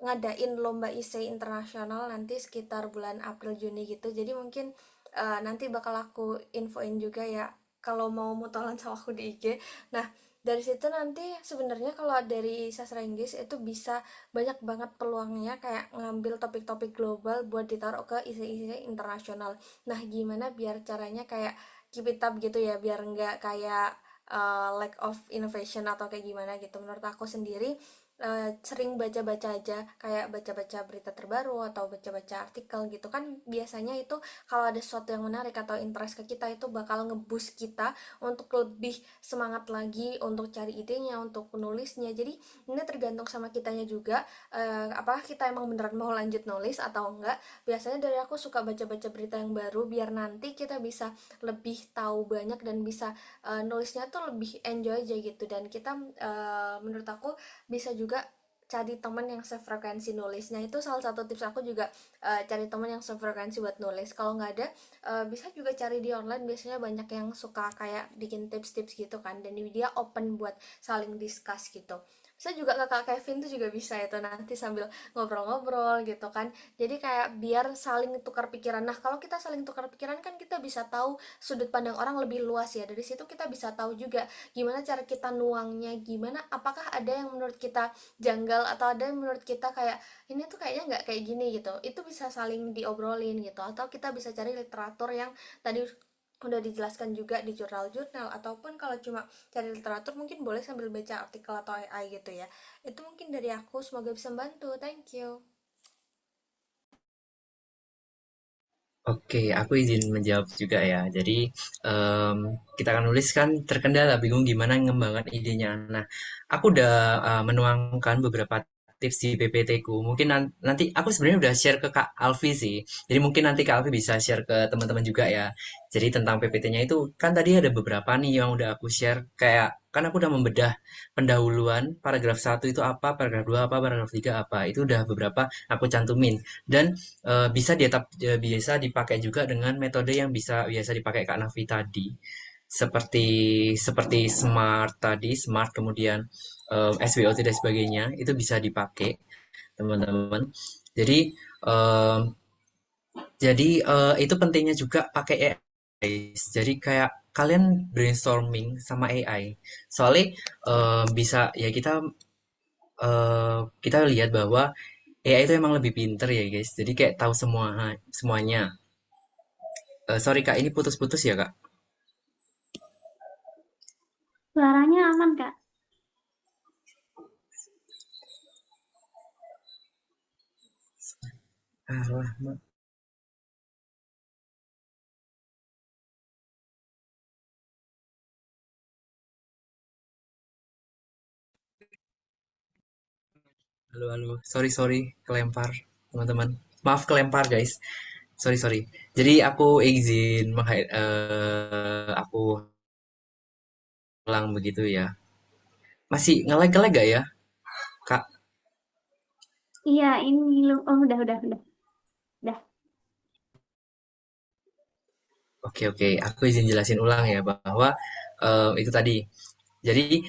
ngadain lomba essay internasional nanti sekitar bulan April Juni gitu. Jadi mungkin nanti bakal aku infoin juga ya kalau mau mutolan sama aku di IG. Nah, dari situ nanti sebenarnya kalau dari sastra Inggris itu bisa banyak banget peluangnya kayak ngambil topik-topik global buat ditaruh ke isi-isi internasional. Nah, gimana biar caranya kayak keep it up gitu ya, biar nggak kayak lack of innovation atau kayak gimana gitu. Menurut aku sendiri sering baca-baca aja kayak baca-baca berita terbaru atau baca-baca artikel gitu kan biasanya itu kalau ada sesuatu yang menarik atau interest ke kita itu bakal ngeboost kita untuk lebih semangat lagi untuk cari idenya untuk penulisnya. Jadi ini tergantung sama kitanya juga apakah kita emang beneran mau lanjut nulis atau enggak. Biasanya dari aku suka baca-baca berita yang baru biar nanti kita bisa lebih tahu banyak dan bisa nulisnya tuh lebih enjoy aja gitu dan kita menurut aku bisa juga cari teman yang sefrekuensi nulis. Nah itu salah satu tips aku juga cari teman yang sefrekuensi buat nulis. Kalau nggak ada bisa juga cari di online. Biasanya banyak yang suka kayak bikin tips-tips gitu kan. Dan dia open buat saling discuss gitu. Bisa juga kakak Kevin tuh juga bisa itu nanti sambil ngobrol-ngobrol gitu kan. Jadi kayak biar saling tukar pikiran. Nah kalau kita saling tukar pikiran kan kita bisa tahu sudut pandang orang lebih luas ya. Dari situ kita bisa tahu juga gimana cara kita nuangnya, gimana apakah ada yang menurut kita janggal atau ada yang menurut kita kayak ini tuh kayaknya nggak kayak gini gitu. Itu bisa saling diobrolin gitu atau kita bisa cari literatur yang tadi udah dijelaskan juga di jurnal-jurnal ataupun kalau cuma cari literatur mungkin boleh sambil baca artikel atau AI gitu ya. Itu mungkin dari aku, semoga bisa membantu. Thank you. Oke, aku izin menjawab juga ya. Jadi, em, kita akan nulis kan terkendala, bingung gimana ngembangkan idenya. Nah, aku udah menuangkan beberapa tips di PPT ku. Mungkin nanti aku sebenarnya udah share ke Kak Alfi sih. Jadi mungkin nanti Kak Alfi bisa share ke teman-teman juga ya. Jadi tentang PPT-nya itu kan tadi ada beberapa nih yang udah aku share. Kayak kan aku udah membedah pendahuluan paragraf satu itu apa, paragraf 2 apa, paragraf 3 apa. Itu udah beberapa aku cantumin. Dan bisa dipakai juga dengan metode yang biasa dipakai Kak Nafi tadi seperti seperti smart tadi smart kemudian SWOT dan sebagainya itu bisa dipakai teman-teman. Jadi em, itu pentingnya juga pakai AI. Jadi kayak kalian brainstorming sama AI. Soalnya bisa ya kita lihat bahwa AI itu emang lebih pinter ya guys. Jadi kayak tahu semuanya. Sorry Kak, ini putus-putus ya Kak? Suaranya aman, Kak. Alah, halo halo. Sorry sorry, kelempar teman-teman. Maaf kelempar guys. Sorry sorry. Jadi aku izin aku ulang begitu ya. Masih ngelag-ngelag gak ya Kak? Iya, ini oh udah. Udah. Oke oke. Aku izin jelasin ulang ya bahwa itu tadi. Jadi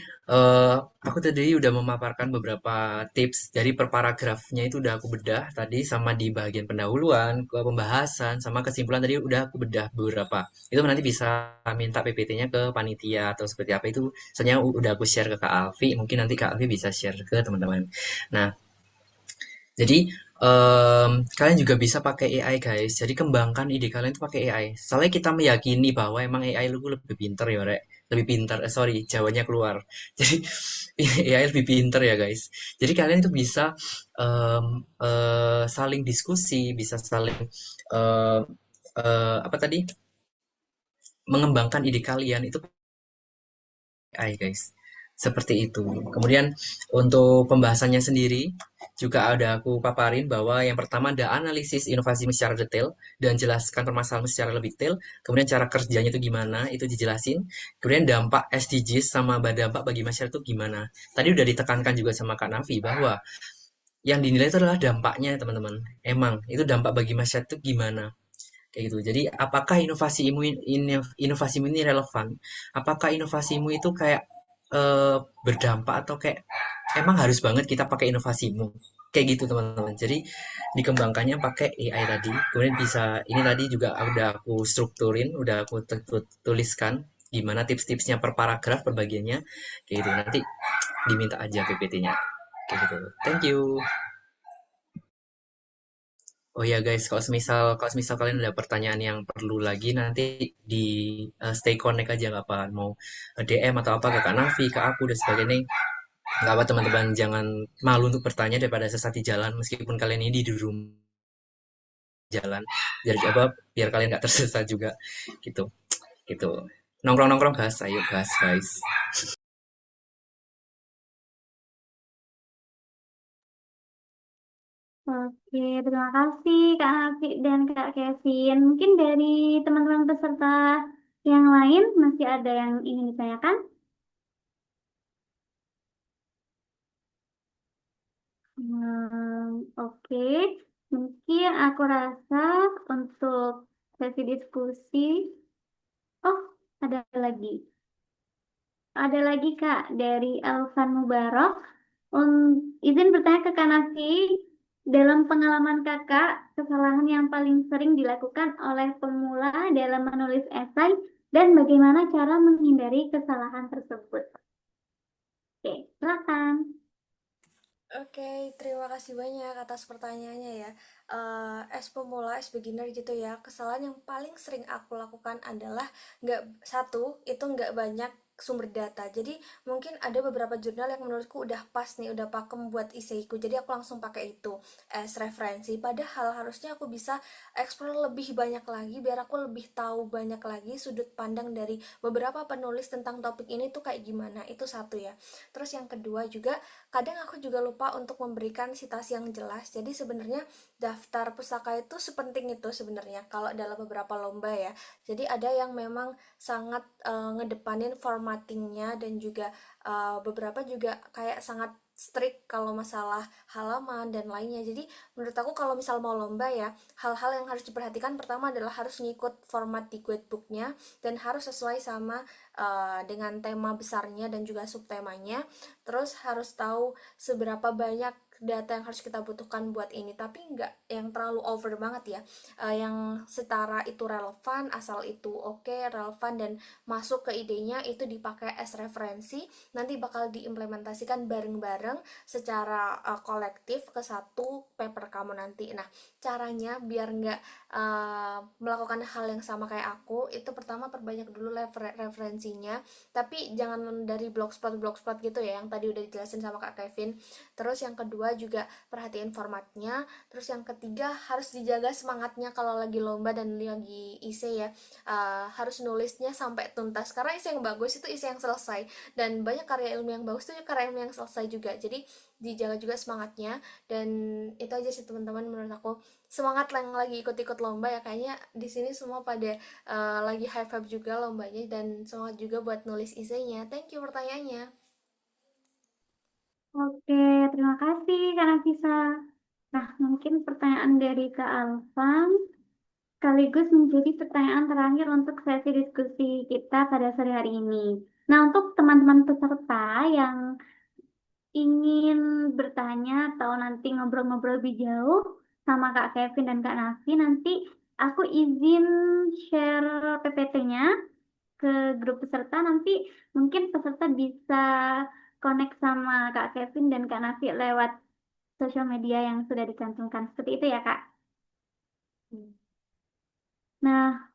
aku tadi udah memaparkan beberapa tips dari per paragrafnya itu udah aku bedah tadi sama di bagian pendahuluan, ke pembahasan, sama kesimpulan tadi udah aku bedah beberapa. Itu nanti bisa minta PPT-nya ke panitia atau seperti apa itu. Soalnya udah aku share ke Kak Alfi, mungkin nanti Kak Alfi bisa share ke teman-teman. Nah, jadi kalian juga bisa pakai AI guys. Jadi kembangkan ide kalian itu pakai AI. Soalnya kita meyakini bahwa emang AI lu lebih pinter ya, Rek. Lebih pinter, sorry, Jawanya keluar. Jadi AI lebih pinter ya guys. Jadi kalian itu bisa em, saling diskusi, bisa saling eh, apa tadi? Mengembangkan ide kalian itu AI guys. Seperti itu. Kemudian untuk pembahasannya sendiri juga ada aku paparin bahwa yang pertama ada analisis inovasi secara detail dan jelaskan permasalahan secara lebih detail. Kemudian cara kerjanya itu gimana, itu dijelasin. Kemudian dampak SDGs sama dampak bagi masyarakat itu gimana. Tadi udah ditekankan juga sama Kak Nafi bahwa yang dinilai itu adalah dampaknya teman-teman. Emang itu dampak bagi masyarakat itu gimana kayak gitu. Jadi apakah inovasimu ini relevan? Apakah inovasimu itu kayak berdampak atau kayak emang harus banget kita pakai inovasimu? Kayak gitu teman-teman. Jadi dikembangkannya pakai AI tadi. Kemudian bisa ini tadi juga udah aku strukturin, udah aku tuliskan gimana tips-tipsnya per paragraf per bagiannya kayak gitu. Nanti diminta aja PPT-nya. Kayak gitu. Thank you. Oh ya guys, kalau semisal kalian ada pertanyaan yang perlu lagi nanti di stay connect aja nggak apa mau DM atau apa ke Kak Nafi, ke aku dan sebagainya. Nggak apa teman-teman jangan malu untuk bertanya daripada sesat di jalan meskipun kalian ini di rumah jalan. Jadi apa biar kalian nggak tersesat juga gitu. Gitu. Nongkrong-nongkrong gas, ayo gas guys. Oke, terima kasih Kak Hafiz dan Kak Kevin. Mungkin dari teman-teman peserta yang lain masih ada yang ingin ditanyakan? Oke, mungkin aku rasa untuk sesi diskusi, oh ada lagi. Ada lagi Kak dari Elvan Mubarok. Izin bertanya ke Kak Nafi, dalam pengalaman Kakak, kesalahan yang paling sering dilakukan oleh pemula dalam menulis esai dan bagaimana cara menghindari kesalahan tersebut? Oke, silakan. Oke, terima kasih banyak atas pertanyaannya ya. As pemula, as beginner gitu ya, kesalahan yang paling sering aku lakukan adalah itu nggak banyak sumber data. Jadi mungkin ada beberapa jurnal yang menurutku udah pas nih, udah pakem buat iseiku. Jadi aku langsung pakai itu as referensi. Padahal harusnya aku bisa explore lebih banyak lagi biar aku lebih tahu banyak lagi sudut pandang dari beberapa penulis tentang topik ini tuh kayak gimana. Itu satu ya. Terus yang kedua juga kadang aku juga lupa untuk memberikan citasi yang jelas. Jadi sebenarnya daftar pustaka itu sepenting itu sebenarnya kalau dalam beberapa lomba ya. Jadi ada yang memang sangat ngedepanin formattingnya dan juga beberapa juga kayak sangat strict kalau masalah halaman dan lainnya. Jadi menurut aku kalau misal mau lomba ya, hal-hal yang harus diperhatikan pertama adalah harus ngikut format di guidebooknya dan harus sesuai sama dengan tema besarnya dan juga subtemanya. Terus harus tahu seberapa banyak data yang harus kita butuhkan buat ini, tapi nggak yang terlalu over banget ya. Yang setara itu relevan, asal itu oke, relevan dan masuk ke idenya itu dipakai as referensi, nanti bakal diimplementasikan bareng-bareng secara kolektif ke satu paper kamu nanti. Nah, caranya biar nggak melakukan hal yang sama kayak aku, itu pertama perbanyak dulu referensinya, tapi jangan dari blogspot gitu ya yang tadi udah dijelasin sama Kak Kevin. Terus yang kedua juga perhatiin formatnya. Terus yang ketiga harus dijaga semangatnya kalau lagi lomba dan lagi isi ya. Harus nulisnya sampai tuntas karena isi yang bagus itu isi yang selesai, dan banyak karya ilmu yang bagus itu karya ilmu yang selesai juga. Jadi dijaga juga semangatnya. Dan itu aja sih teman-teman, menurut aku semangat yang lagi ikut-ikut lomba ya, kayaknya di sini semua pada lagi high vibe juga lombanya, dan semangat juga buat nulis esainya. Thank you pertanyaannya. Oke, terima kasih Kak Nafisa. Nah, mungkin pertanyaan dari Kak Alfam sekaligus menjadi pertanyaan terakhir untuk sesi diskusi kita pada sore hari ini. Nah, untuk teman-teman peserta yang ingin bertanya atau nanti ngobrol-ngobrol lebih jauh sama Kak Kevin dan Kak Nafi, nanti aku izin share PPT-nya ke grup peserta. Nanti mungkin peserta bisa connect sama Kak Kevin dan Kak Nafi lewat sosial media yang sudah dicantumkan. Seperti itu ya, Kak. Nah,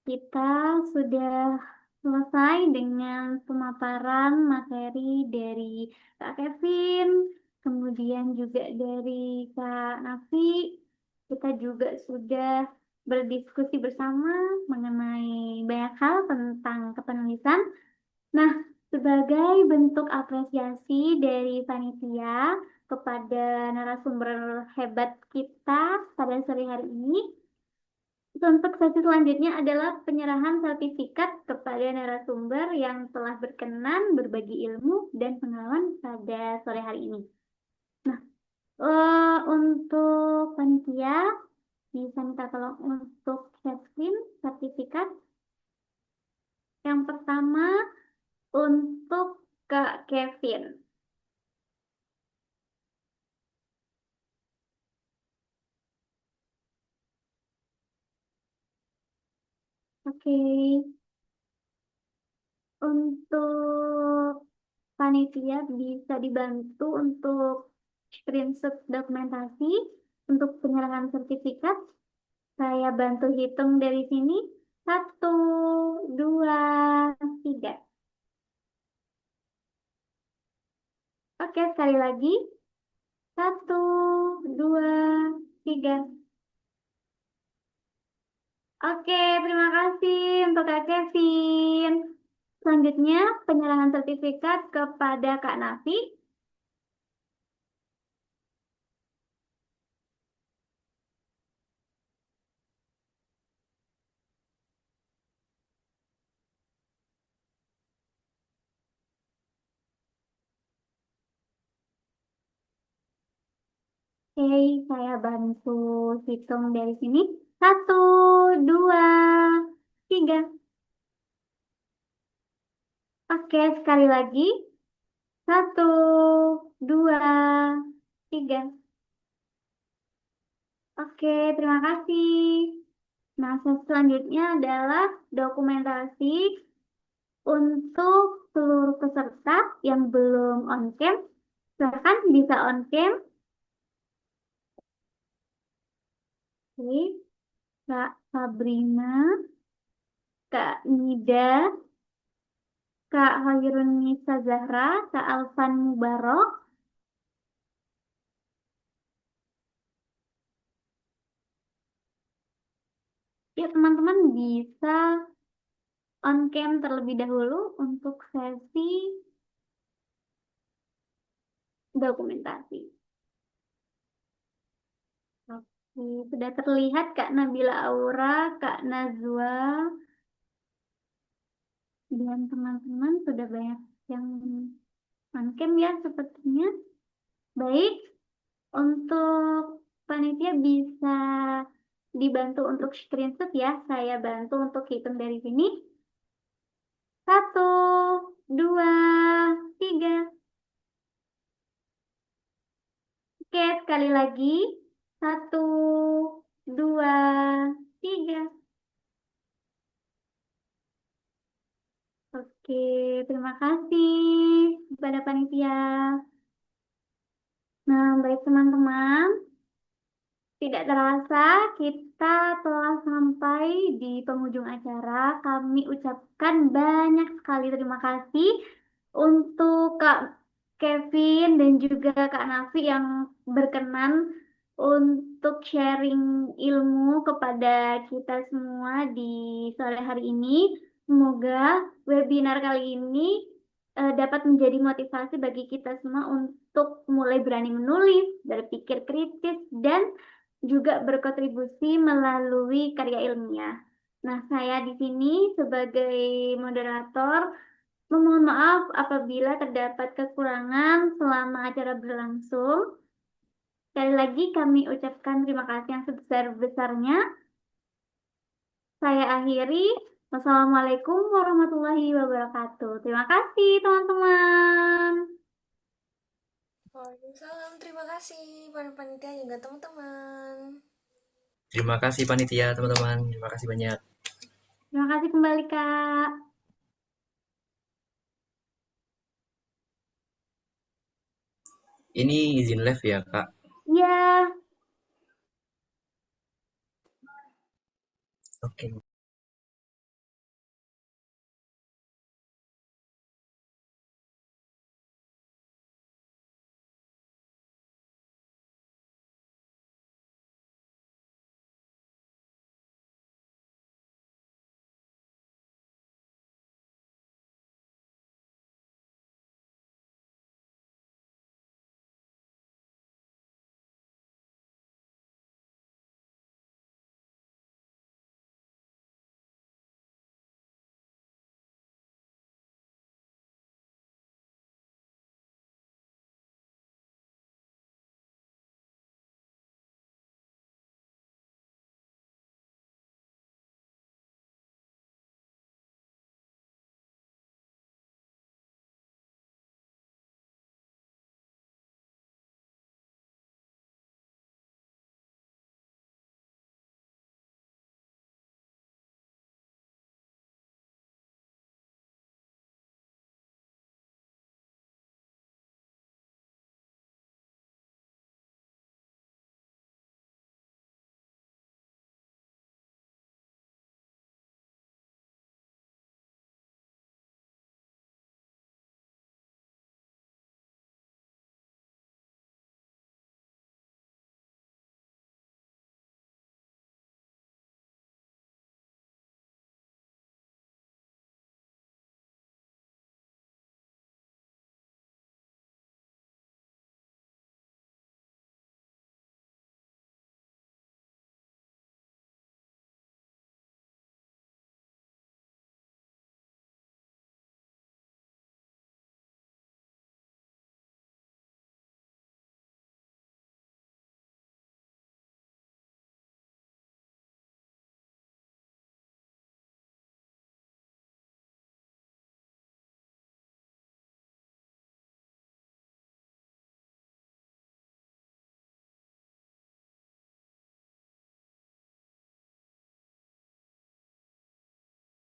kita sudah selesai dengan pemaparan materi dari Kak Kevin, kemudian juga dari Kak Nafi. Kita juga sudah berdiskusi bersama mengenai banyak hal tentang kepenulisan. Nah, sebagai bentuk apresiasi dari panitia kepada narasumber hebat kita pada sore hari ini, untuk sesi selanjutnya adalah penyerahan sertifikat kepada narasumber yang telah berkenan berbagi ilmu dan pengalaman pada sore hari ini. Nah, untuk panitia bisa minta tolong untuk share screen sertifikat. Yang pertama untuk Kak Kevin. Oke, untuk panitia bisa dibantu untuk screenshot dokumentasi untuk penyerahan sertifikat. Saya bantu hitung dari sini. Satu, dua, tiga. Oke, sekali lagi. Satu, dua, tiga. Oke, terima kasih untuk Kak Kevin. Selanjutnya, penyerahan sertifikat kepada Kak Nafi. Oke, saya bantu hitung dari sini. Satu, dua, tiga. Oke, sekali lagi. Satu, dua, tiga. Oke, terima kasih. Nah, selanjutnya adalah dokumentasi untuk seluruh peserta yang belum on cam. Silahkan bisa on cam. Oke, Kak Sabrina, Kak Nida, Kak Hairun Nisa Zahra, Kak Alvan Mubarok. Ya, teman-teman bisa on cam terlebih dahulu untuk sesi dokumentasi. Oke, sudah terlihat Kak Nabila Aura, Kak Nazwa, dan teman-teman sudah banyak yang on cam ya sepertinya. Baik, untuk panitia bisa dibantu untuk screenshot ya. Saya bantu untuk hitung dari sini. Satu, dua, tiga. Oke, sekali lagi. Satu, dua, tiga. Oke, terima kasih kepada panitia. Nah, baik teman-teman, tidak terasa kita telah sampai di penghujung acara. Kami ucapkan banyak sekali terima kasih untuk Kak Kevin dan juga Kak Nafi yang berkenan untuk sharing ilmu kepada kita semua di sore hari ini. Semoga webinar kali ini dapat menjadi motivasi bagi kita semua untuk mulai berani menulis, berpikir kritis, dan juga berkontribusi melalui karya ilmiah. Nah, saya di sini sebagai moderator memohon maaf apabila terdapat kekurangan selama acara berlangsung. Sekali lagi kami ucapkan terima kasih yang sebesar-besarnya. Saya akhiri. Wassalamualaikum warahmatullahi wabarakatuh. Terima kasih, teman-teman. Waalaikumsalam, terima kasih para panitia juga teman-teman. Terima kasih panitia, teman-teman. Terima kasih banyak. Terima kasih kembali, Kak. Ini izin live ya, Kak? Iya. Oke.